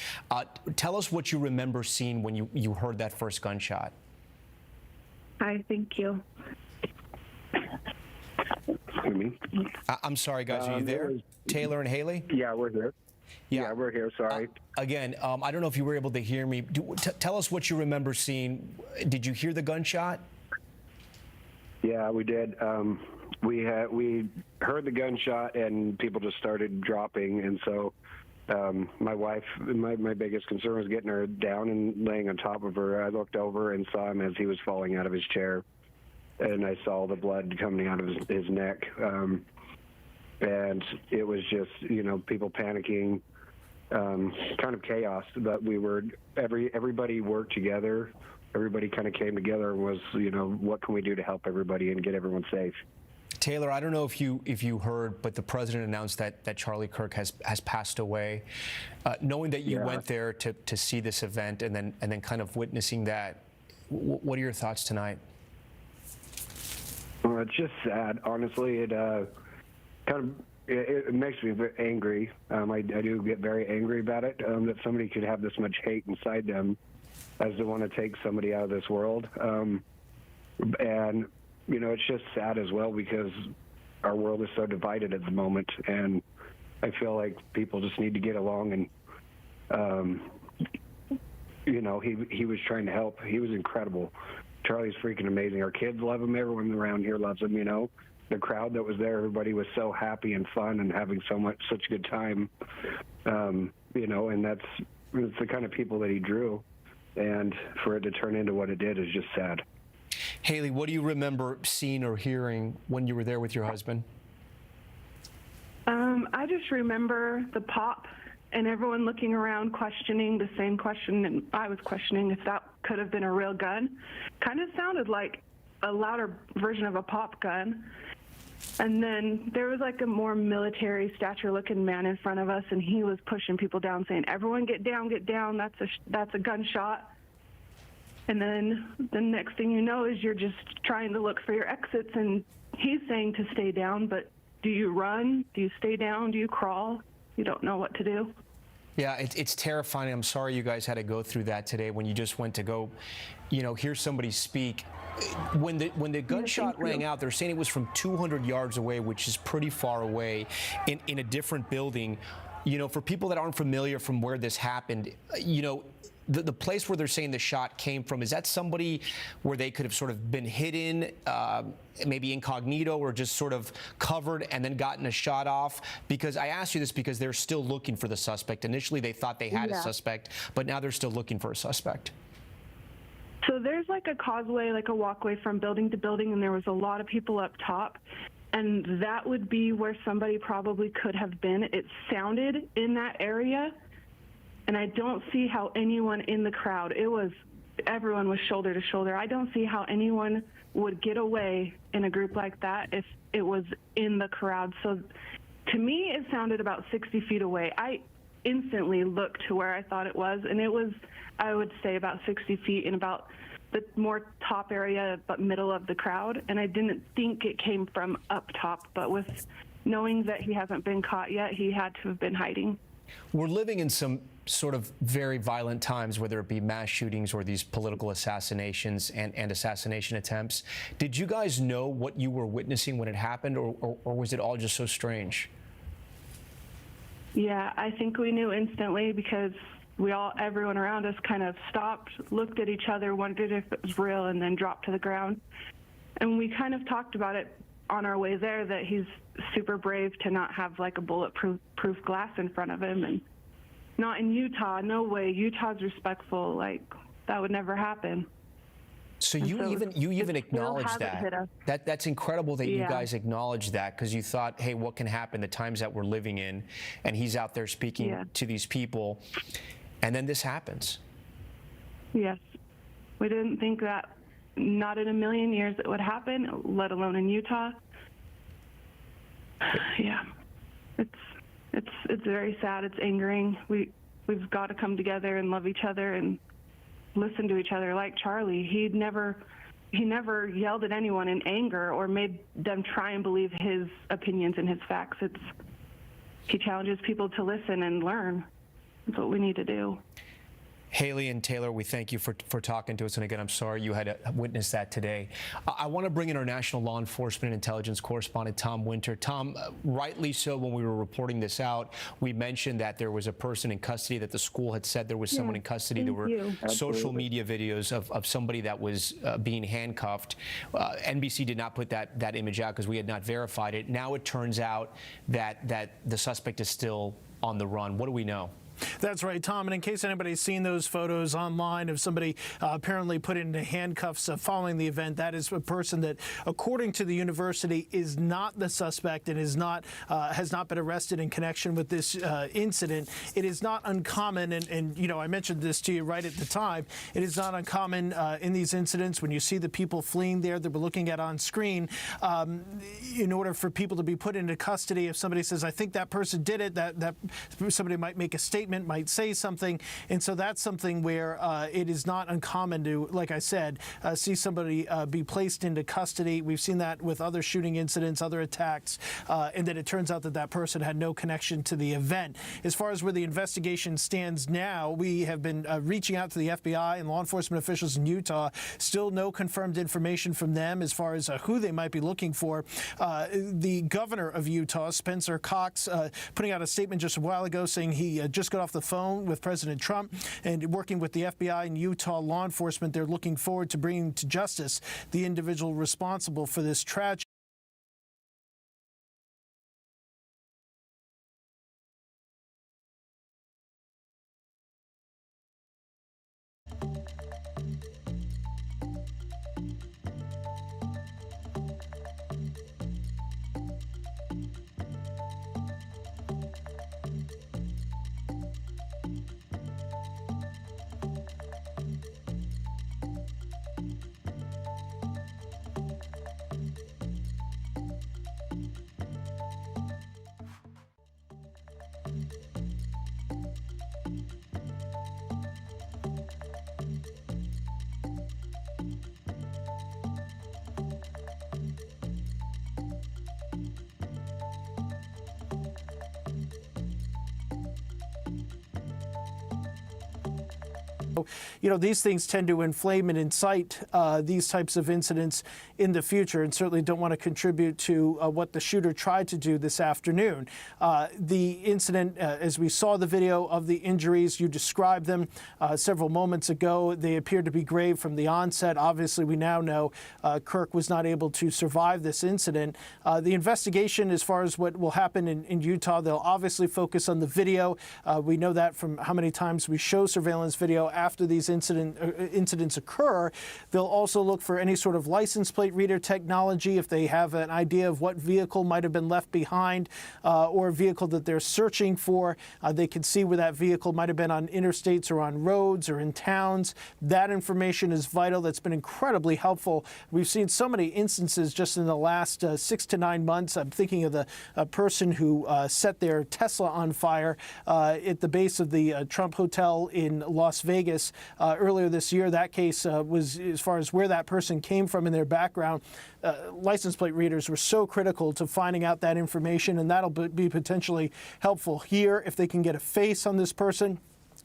Tell us what you remember seeing when you heard that first gunshot. Hi, thank you. Me? I'm sorry, guys. Are you there? Taylor and Haley? Yeah, we're here. Yeah, we're here. Sorry. Again, I don't know if you were able to hear me. Tell us what you remember seeing. Did you hear the gunshot? Yeah, we did. We heard the gunshot and people just started dropping, and so my wife, my biggest concern was getting her down and laying on top of her. I looked over and saw him as he was falling out of his chair, and I saw the blood coming out of his neck. And it was just, people panicking, kind of chaos. But everybody worked together. Everybody kind of came together and was, what can we do to help everybody and get everyone safe? Taylor, I don't know if you heard, but the president announced that Charlie Kirk has passed away. Knowing that you went there to see this event and then kind of witnessing that, what are your thoughts tonight? Well, it's just sad. Honestly, it makes me very angry. I do get very angry about it, that somebody could have this much hate inside them as they want to take somebody out of this world. And, it's just sad as well because our world is so divided at the moment. And I feel like people just need to get along. And, he was trying to help. He was incredible. Charlie's freaking amazing. Our kids love him. Everyone around here loves him, The crowd that was there, everybody was so happy and fun and having such a good time, and it's the kind of people that he drew, and for it to turn into what it did is just sad. Haley, what do you remember seeing or hearing when you were there with your husband? I just remember the pop and everyone looking around questioning the same question and I was questioning if that could have been a real gun. Kind of sounded like a louder version of a pop gun. And then there was like a more military stature looking man in front of us and he was pushing people down saying, everyone get down, that's a gunshot. And then the next thing you know is you're just trying to look for your exits and he's saying to stay down, but do you run? Do you stay down? Do you crawl? You don't know what to do. Yeah, it's terrifying. I'm sorry you guys had to go through that today when you just went to go, hear somebody speak. When the gunshot rang out, they're saying it was from 200 yards away, which is pretty far away, in a different building. For people that aren't familiar from where this happened, the place where they're saying the shot came from, is that somebody where they could have sort of been hidden, maybe incognito or just sort of covered and then gotten a shot off? Because I asked you this because they're still looking for the suspect. Initially, they thought they had a suspect, but now they're still looking for a suspect. So there's like a causeway, like a walkway from building to building, and there was a lot of people up top. And that would be where somebody probably could have been. It sounded in that area. And I don't see how anyone in the crowd, everyone was shoulder to shoulder. I don't see how anyone would get away in a group like that if it was in the crowd. So to me, it sounded about 60 feet away. I instantly looked to where I thought it was, and it was, I would say, about 60 feet in about the more top area, but middle of the crowd. And I didn't think it came from up top, but with knowing that he hasn't been caught yet, he had to have been hiding. We're living in some sort of very violent times, whether it be mass shootings or these political assassinations and assassination attempts. Did you guys know what you were witnessing when it happened, or was it all just so strange? Yeah, I think we knew instantly because everyone around us kind of stopped, looked at each other, wondered if it was real, and then dropped to the ground. And we kind of talked about it on our way there, that he's super brave to not have like a bulletproof glass in front of him, and not in Utah. No way. Utah's respectful. Like, that would never happen. So you even acknowledge that. That's incredible that you guys acknowledge that, because you thought, hey, what can happen, the times that we're living in, and he's out there speaking to these people, and then this happens. Yes. We didn't think that, not in a million years, it would happen, let alone in Utah. Yeah. It's very sad. It's angering. We've got to come together and love each other and listen to each other. Like Charlie, he never yelled at anyone in anger or made them try and believe his opinions and his facts. He challenges people to listen and learn. That's what we need to do. Haley and Taylor, we thank you for talking to us. And again, I'm sorry you had to witness that today. I want to bring in our national law enforcement and intelligence correspondent, Tom Winter. Tom, rightly so, when we were reporting this out, we mentioned that there was a person in custody, that the school had said there was someone in custody. There were social media videos of somebody that was being handcuffed. NBC did not put that image out because we had not verified it. Now it turns out that the suspect is still on the run. What do we know? That's right, Tom. And in case anybody's seen those photos online of somebody apparently put into handcuffs following the event, that is a person that, according to the university, is not the suspect and is not has not been arrested in connection with this incident. It is not uncommon, and you know, I mentioned this to you right at the time. It is not uncommon in these incidents when you see the people fleeing there that we're looking at on screen. In order for people to be put into custody, if somebody says, "I think that person did it," that somebody might make a statement, might say something, and so that's something where it is not uncommon to, like I said, see somebody be placed into custody. We've seen that with other shooting incidents, other attacks, and then it turns out that that person had no connection to the event. As far as where the investigation stands now, we have been reaching out to the FBI and law enforcement officials in Utah. Still no confirmed information from them as far as who they might be looking for. The governor of Utah, Spencer Cox, putting out a statement just a while ago saying he just got off the phone with President Trump and working with the FBI and Utah law enforcement. They're looking forward to bringing to justice the individual responsible for this tragedy. You know, these things tend to inflame and incite these types of incidents in the future, and certainly don't want to contribute to what the shooter tried to do this afternoon. The incident, as we saw the video of the injuries, you described them several moments ago. They appeared to be grave from the onset. Obviously, we now know Kirk was not able to survive this incident. The investigation, as far as what will happen in Utah, they'll obviously focus on the video. We know that from how many times we show surveillance video after these incidents occur. They'll also look for any sort of license plate reader technology if they have an idea of what vehicle might have been left behind or a vehicle that they're searching for. They can see where that vehicle might have been on interstates or on roads or in towns. That information is vital. That's been incredibly helpful. We've seen so many instances just in the last 6 to 9 months. I'm thinking of the person who set their Tesla on fire at the base of the Trump Hotel in Las Vegas earlier this year. That case was, as far as where that person came from in their background, license plate readers were so critical to finding out that information, and that'll be potentially helpful here if they can get a face on this person.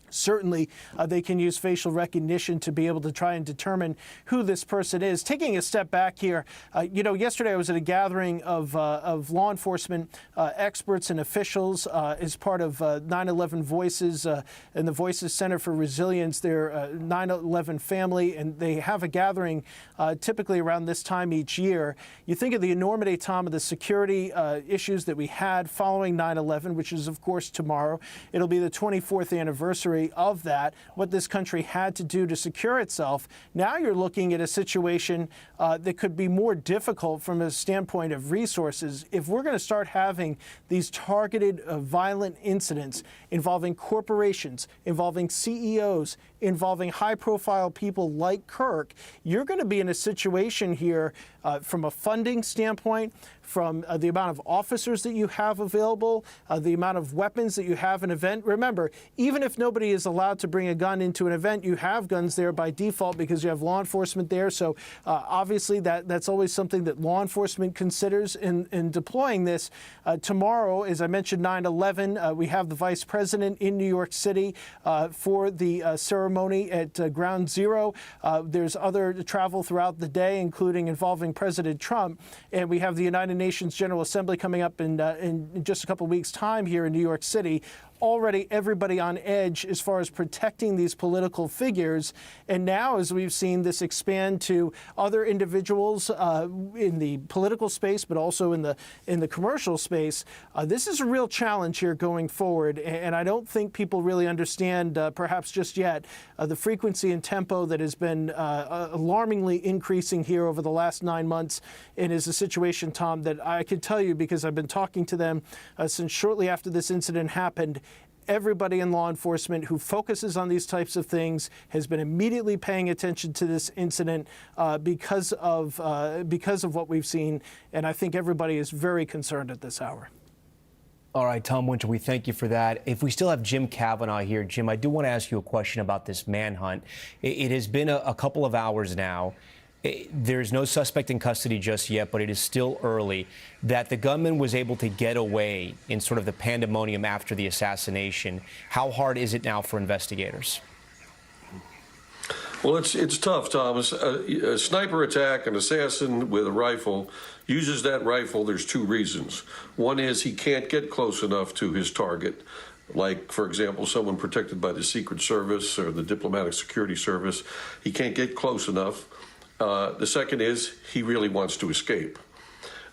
Certainly, they can use facial recognition to be able to try and determine who this person is. Taking a step back here, you know, yesterday I was at a gathering of law enforcement experts and officials as part of 9/11 Voices and the Voices Center for Resilience. They're 9/11 family, and they have a gathering typically around this time each year. You think of the enormity, Tom, of the security issues that we had following 9/11, which is, of course, tomorrow. It'll be the 24th anniversary of that, what this country had to do to secure itself. Now you're looking at a situation that could be more difficult from a standpoint of resources. If we're going to start having these targeted violent incidents involving corporations, involving CEOs, involving high-profile people like Kirk, you're going to be in a situation here from a funding standpoint, from the amount of officers that you have available, the amount of weapons that you have in an event. Remember, even if nobody is allowed to bring a gun into an event, you have guns there by default because you have law enforcement there. So obviously that's always something that law enforcement considers in deploying this. Tomorrow, as I mentioned, 9/11, we have the vice president in New York City for the ceremony ceremony at Ground Zero. There's other travel throughout the day, including involving President Trump. And we have the United Nations General Assembly coming up in just a couple of weeks' time here in New York City. Already everybody on edge as far as protecting these political figures. And now, as we've seen this expand to other individuals in the political space, but also in the commercial space, this is a real challenge here going forward. And I don't think people really understand, perhaps just yet, the frequency and tempo that has been alarmingly increasing here over the last 9 months. And is a situation, Tom, that I can tell you because I've been talking to them since shortly after this incident happened. Everybody in law enforcement who focuses on these types of things has been immediately paying attention to this incident because of what we've seen, and I think everybody is very concerned at this hour. All right, Tom Winter, we thank you for that. If we still have Jim Kavanaugh here, Jim, I do want to ask you a question about this manhunt. It has been a couple of hours now. There's no suspect in custody just yet, but it is still early. That the gunman was able to get away in sort of the pandemonium after the assassination. How hard is it now for investigators? Well, it's tough, Thomas. A sniper attack, an assassin with a rifle uses that rifle. There's two reasons. One is he can't get close enough to his target. Like, for example, someone protected by the Secret Service or the Diplomatic Security Service. He can't get close enough. The second is he really wants to escape.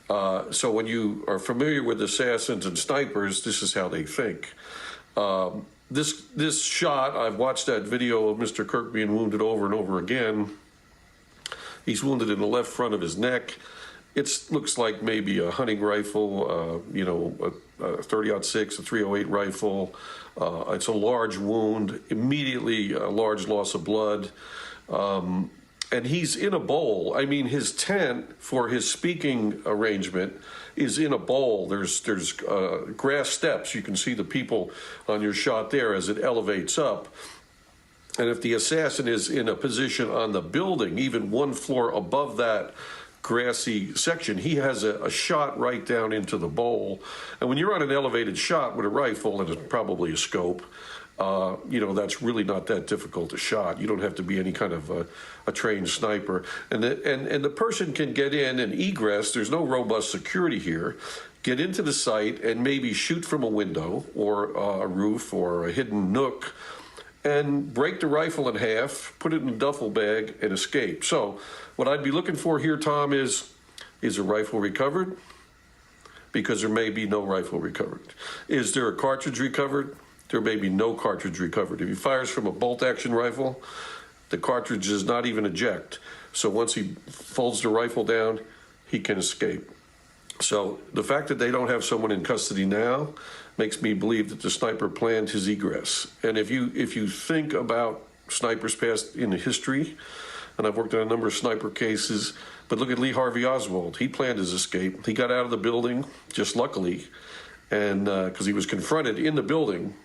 So when you are familiar with assassins and snipers, this is how they think. This shot, I've watched that video of Mr. Kirk being wounded over and over again. He's wounded in the left front of his neck. It looks like maybe a hunting rifle, a 30-06, a 308 rifle. It's a large wound, immediately a large loss of blood. And he's in a bowl. I mean, his tent for his speaking arrangement is in a bowl. There's grass steps. You can see the people on your shot there as it elevates up. And if the assassin is in a position on the building, even one floor above that grassy section, he has a shot right down into the bowl. And when you're on an elevated shot with a rifle, and it's probably a scope, that's really not that difficult a shot. You don't have to be any kind of a trained sniper. And the person can get in and egress. There's no robust security here. Get into the site and maybe shoot from a window or a roof or a hidden nook and break the rifle in half, put it in a duffel bag, and escape. So what I'd be looking for here, Tom, is a rifle recovered? Because there may be no rifle recovered. Is there a cartridge recovered? There may be no cartridge recovered. If he fires from a bolt-action rifle, the cartridge does not even eject. So once he folds the rifle down, he can escape. So the fact that they don't have someone in custody now makes me believe that the sniper planned his egress. And if you think about snipers past in history, and I've worked on a number of sniper cases, but look at Lee Harvey Oswald. He planned his escape. He got out of the building, just luckily, and because he was confronted in the building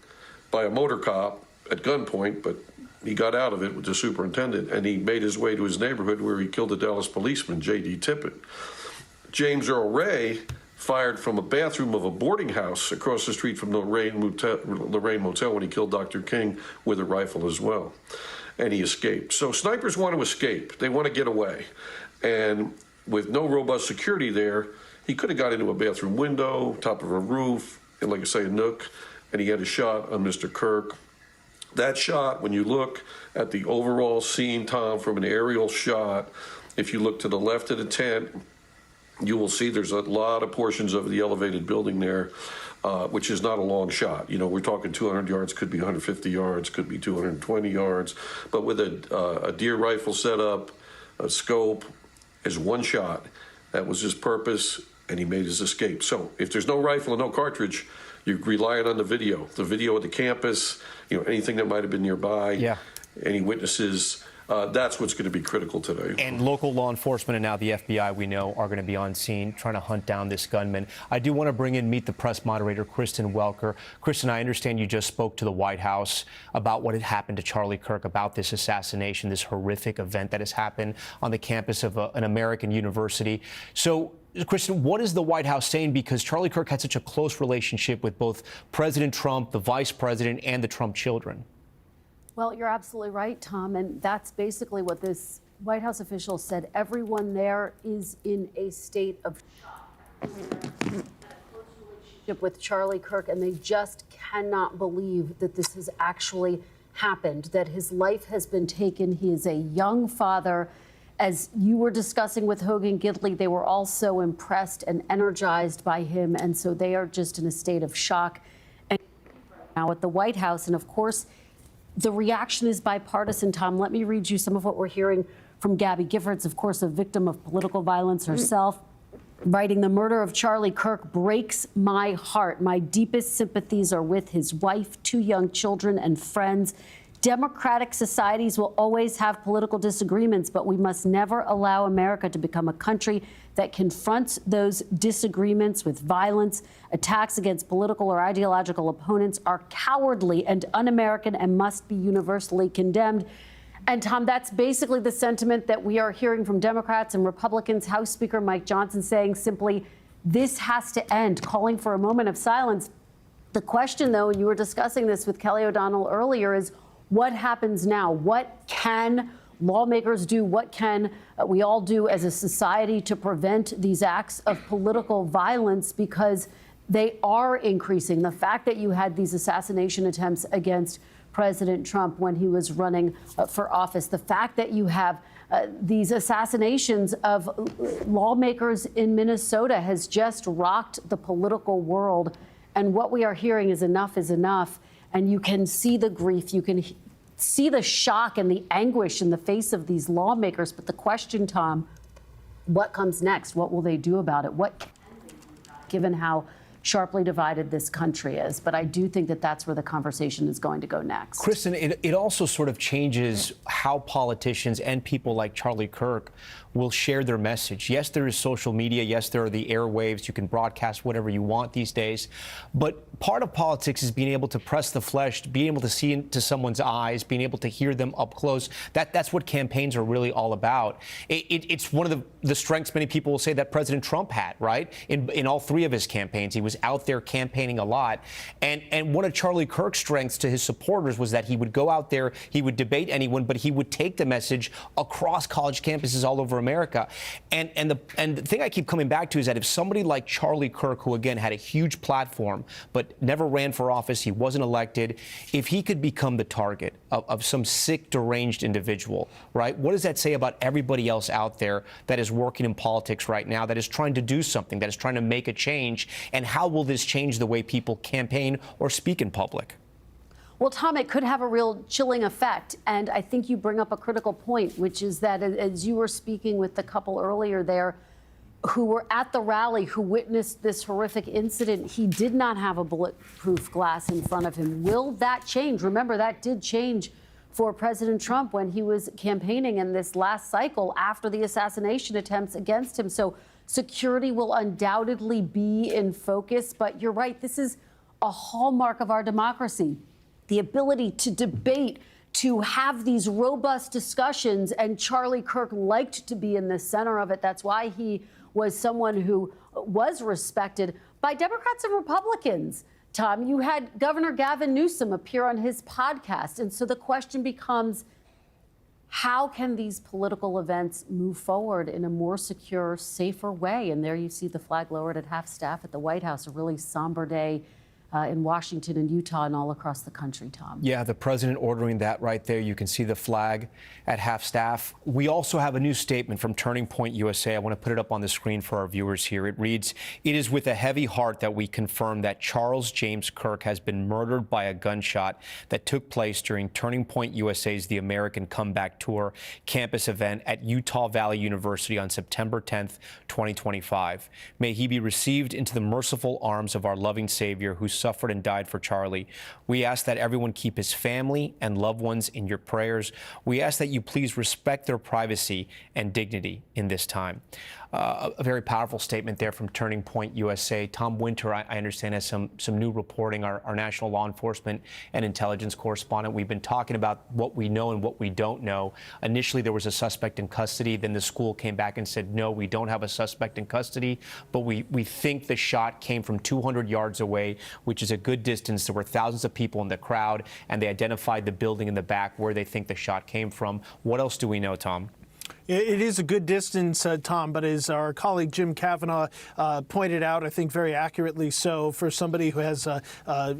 by a motor cop at gunpoint, but he got out of it with the superintendent, and he made his way to his neighborhood where he killed a Dallas policeman, J.D. Tippett. James Earl Ray fired from a bathroom of a boarding house across the street from the Lorraine Motel when he killed Dr. King with a rifle as well, and he escaped. So snipers want to escape. They want to get away. And with no robust security there, he could have got into a bathroom window, top of a roof, and like I say, a nook, and he had a shot on Mr. Kirk. That shot, when you look at the overall scene, Tom, from an aerial shot, if you look to the left of the tent, you will see there's a lot of portions of the elevated building there, which is not a long shot. We're talking 200 yards, could be 150 yards, could be 220 yards. But with a deer rifle setup, a scope, is one shot. That was his purpose, and he made his escape. So if there's no rifle and no cartridge, you're relying on the video of the campus, anything that might have been nearby, any witnesses. That's what's going to be critical today. And local law enforcement and now the FBI, we know, are going to be on scene trying to hunt down this gunman. I do want to bring in Meet the Press moderator, Kristen Welker. Kristen, I understand you just spoke to the White House about what had happened to Charlie Kirk, about this assassination, this horrific event that has happened on the campus of an American university. So, Kristen, what is the White House saying? Because Charlie Kirk had such a close relationship with both President Trump, the vice president, and the Trump children. Well, you're absolutely right, Tom, and that's basically what this White House official said. Everyone there is in a state of shock with Charlie Kirk, and they just cannot believe that this has actually happened, that his life has been taken. He is a young father. As you were discussing with Hogan Gidley, they were all so impressed and energized by him, and so they are just in a state of shock. And now at the White House, and of course, the reaction is bipartisan, Tom. Let me read you some of what we're hearing from Gabby Giffords, of course, a victim of political violence herself, writing, "The murder of Charlie Kirk breaks my heart. My deepest sympathies are with his wife, 2 young children, and friends. Democratic societies will always have political disagreements, but we must never allow America to become a country that confronts those disagreements with violence. Attacks against political or ideological opponents are cowardly and un-American and must be universally condemned." And Tom, that's basically the sentiment that we are hearing from Democrats and Republicans. House Speaker Mike Johnson saying simply, this has to end, calling for a moment of silence. The question, though, and you were discussing this with Kelly O'Donnell earlier, is what happens now? What can lawmakers do? What can we all do as a society to prevent these acts of political violence? Because they are increasing. The fact that you had these assassination attempts against President Trump when he was running for office, the fact that you have these assassinations of lawmakers in Minnesota has just rocked the political world. And what we are hearing is enough is enough. And you can see the grief, you can see the shock and the anguish in the face of these lawmakers. But the question, Tom, what comes next? What will they do about it? What can they do about it, given how sharply divided this country is? But I do think that that's where the conversation is going to go next. Kristen, it also sort of changes how politicians and people like Charlie Kirk will share their message. Yes, there is social media. Yes, there are the airwaves. You can broadcast whatever you want these days. But part of politics is being able to press the flesh, being able to see into someone's eyes, being able to hear them up close. That's what campaigns are really all about. It's one of the strengths many people will say that President Trump had, right? In all 3 of his campaigns, he was out there campaigning a lot. And one of Charlie Kirk's strengths to his supporters was that he would go out there, he would debate anyone, but he would take the message across college campuses all over America. And the thing I keep coming back to is that if somebody like Charlie Kirk, who again had a huge platform but never ran for office, he wasn't elected, if he could become the target of some sick, deranged individual, right? What does that say about everybody else out there that is working in politics right now, that is trying to do something, that is trying to make a change? And how will this change the way people campaign or speak in public? Well, Tom, it could have a real chilling effect. And I think you bring up a critical point, which is that as you were speaking with the couple earlier there who were at the rally, who witnessed this horrific incident, he did not have a bulletproof glass in front of him. Will that change? Remember, that did change for President Trump when he was campaigning in this last cycle after the assassination attempts against him. So security will undoubtedly be in focus. But you're right, this is a hallmark of our democracy. The ability to debate, to have these robust discussions, and Charlie Kirk liked to be in the center of it. That's why he was someone who was respected by Democrats and Republicans. Tom, you had Governor Gavin Newsom appear on his podcast. And so the question becomes, how can these political events move forward in a more secure, safer way? And there you see the flag lowered at half-staff at the White House, a really somber day in Washington and Utah and all across the country, Tom. Yeah, the president ordering that right there. You can see the flag at half-staff. We also have a new statement from Turning Point USA. I want to put it up on the screen for our viewers here. It reads, "It is with a heavy heart that we confirm that Charles James Kirk has been murdered by a gunshot that took place during Turning Point USA's The American Comeback Tour campus event at Utah Valley University on September 10th, 2025. May he be received into the merciful arms of our loving Savior who suffered and died for Charlie. We ask that everyone keep his family and loved ones in your prayers. We ask that you please respect their privacy and dignity in this time." a very powerful statement there from Turning Point USA. Tom Winter, I understand, has some new reporting, our national law enforcement and intelligence correspondent. We've been talking about what we know and what we don't know. Initially, there was a suspect in custody. Then the school came back and said, no, we don't have a suspect in custody, but we think the shot came from 200 yards away, which is a good distance. There were thousands of people in the crowd, and they identified the building in the back where they think the shot came from. What else do we know, Tom? It is a good distance, Tom, but as our colleague Jim Kavanaugh pointed out, I think very accurately so, for somebody who has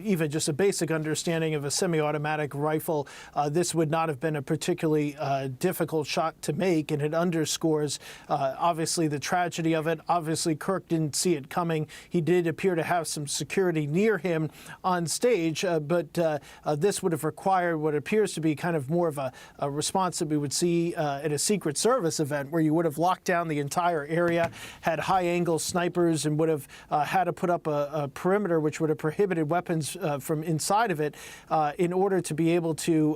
even just a basic understanding of a semi-automatic rifle, this would not have been a particularly difficult shot to make, and it underscores obviously the tragedy of it. Obviously, Kirk didn't see it coming. He did appear to have some security near him on stage, but this would have required what appears to be kind of more of a response that we would see at a Secret Service event, where you would have locked down the entire area, had high-angle snipers, and would have had to put up a perimeter which would have prohibited weapons from inside of it in order to be able to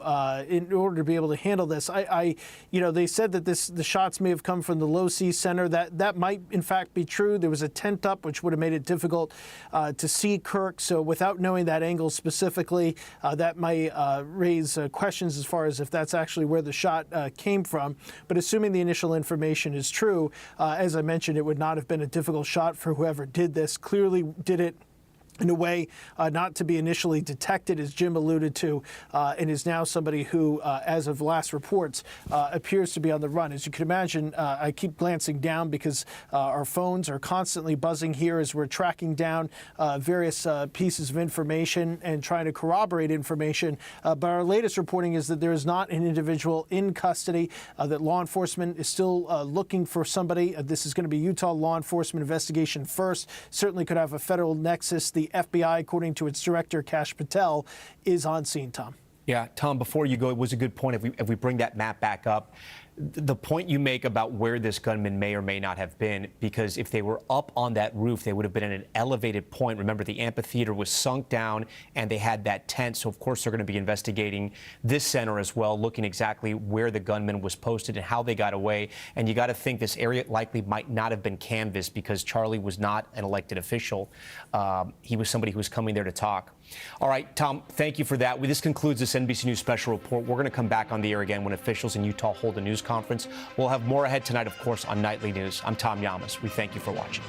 handle this. They said that the shots may have come from the Low C Center. That might in fact be true. There was a tent up, which would have made it difficult to see Kirk. So without knowing that angle specifically, that might raise questions as far as if that's actually where the shot came from. But assuming the initial information is true, as I mentioned, it would not have been a difficult shot for whoever did this. Clearly did it in a way not to be initially detected, as Jim alluded to, and is now somebody who, as of last reports, appears to be on the run. As you can imagine, I keep glancing down because our phones are constantly buzzing here as we're tracking down various pieces of information and trying to corroborate information. But our latest reporting is that there is not an individual in custody, that law enforcement is still looking for somebody. This is going to be Utah law enforcement investigation first. Certainly could have a federal nexus. The FBI, according to its director, Kash Patel, is on scene, Tom. Yeah, Tom, before you go, it was a good point. If we bring that map back up, the point you make about where this gunman may or may not have been, because if they were up on that roof, they would have been at an elevated point. Remember, the amphitheater was sunk down and they had that tent. So, of course, they're going to be investigating this center as well, looking exactly where the gunman was posted and how they got away. And you got to think this area likely might not have been canvassed because Charlie was not an elected official. He was somebody who was coming there to talk. All right, Tom, thank you for that. This concludes this NBC News special report. We're going to come back on the air again when officials in Utah hold a news conference. We'll have more ahead tonight, of course, on Nightly News. I'm Tom Llamas. We thank you for watching.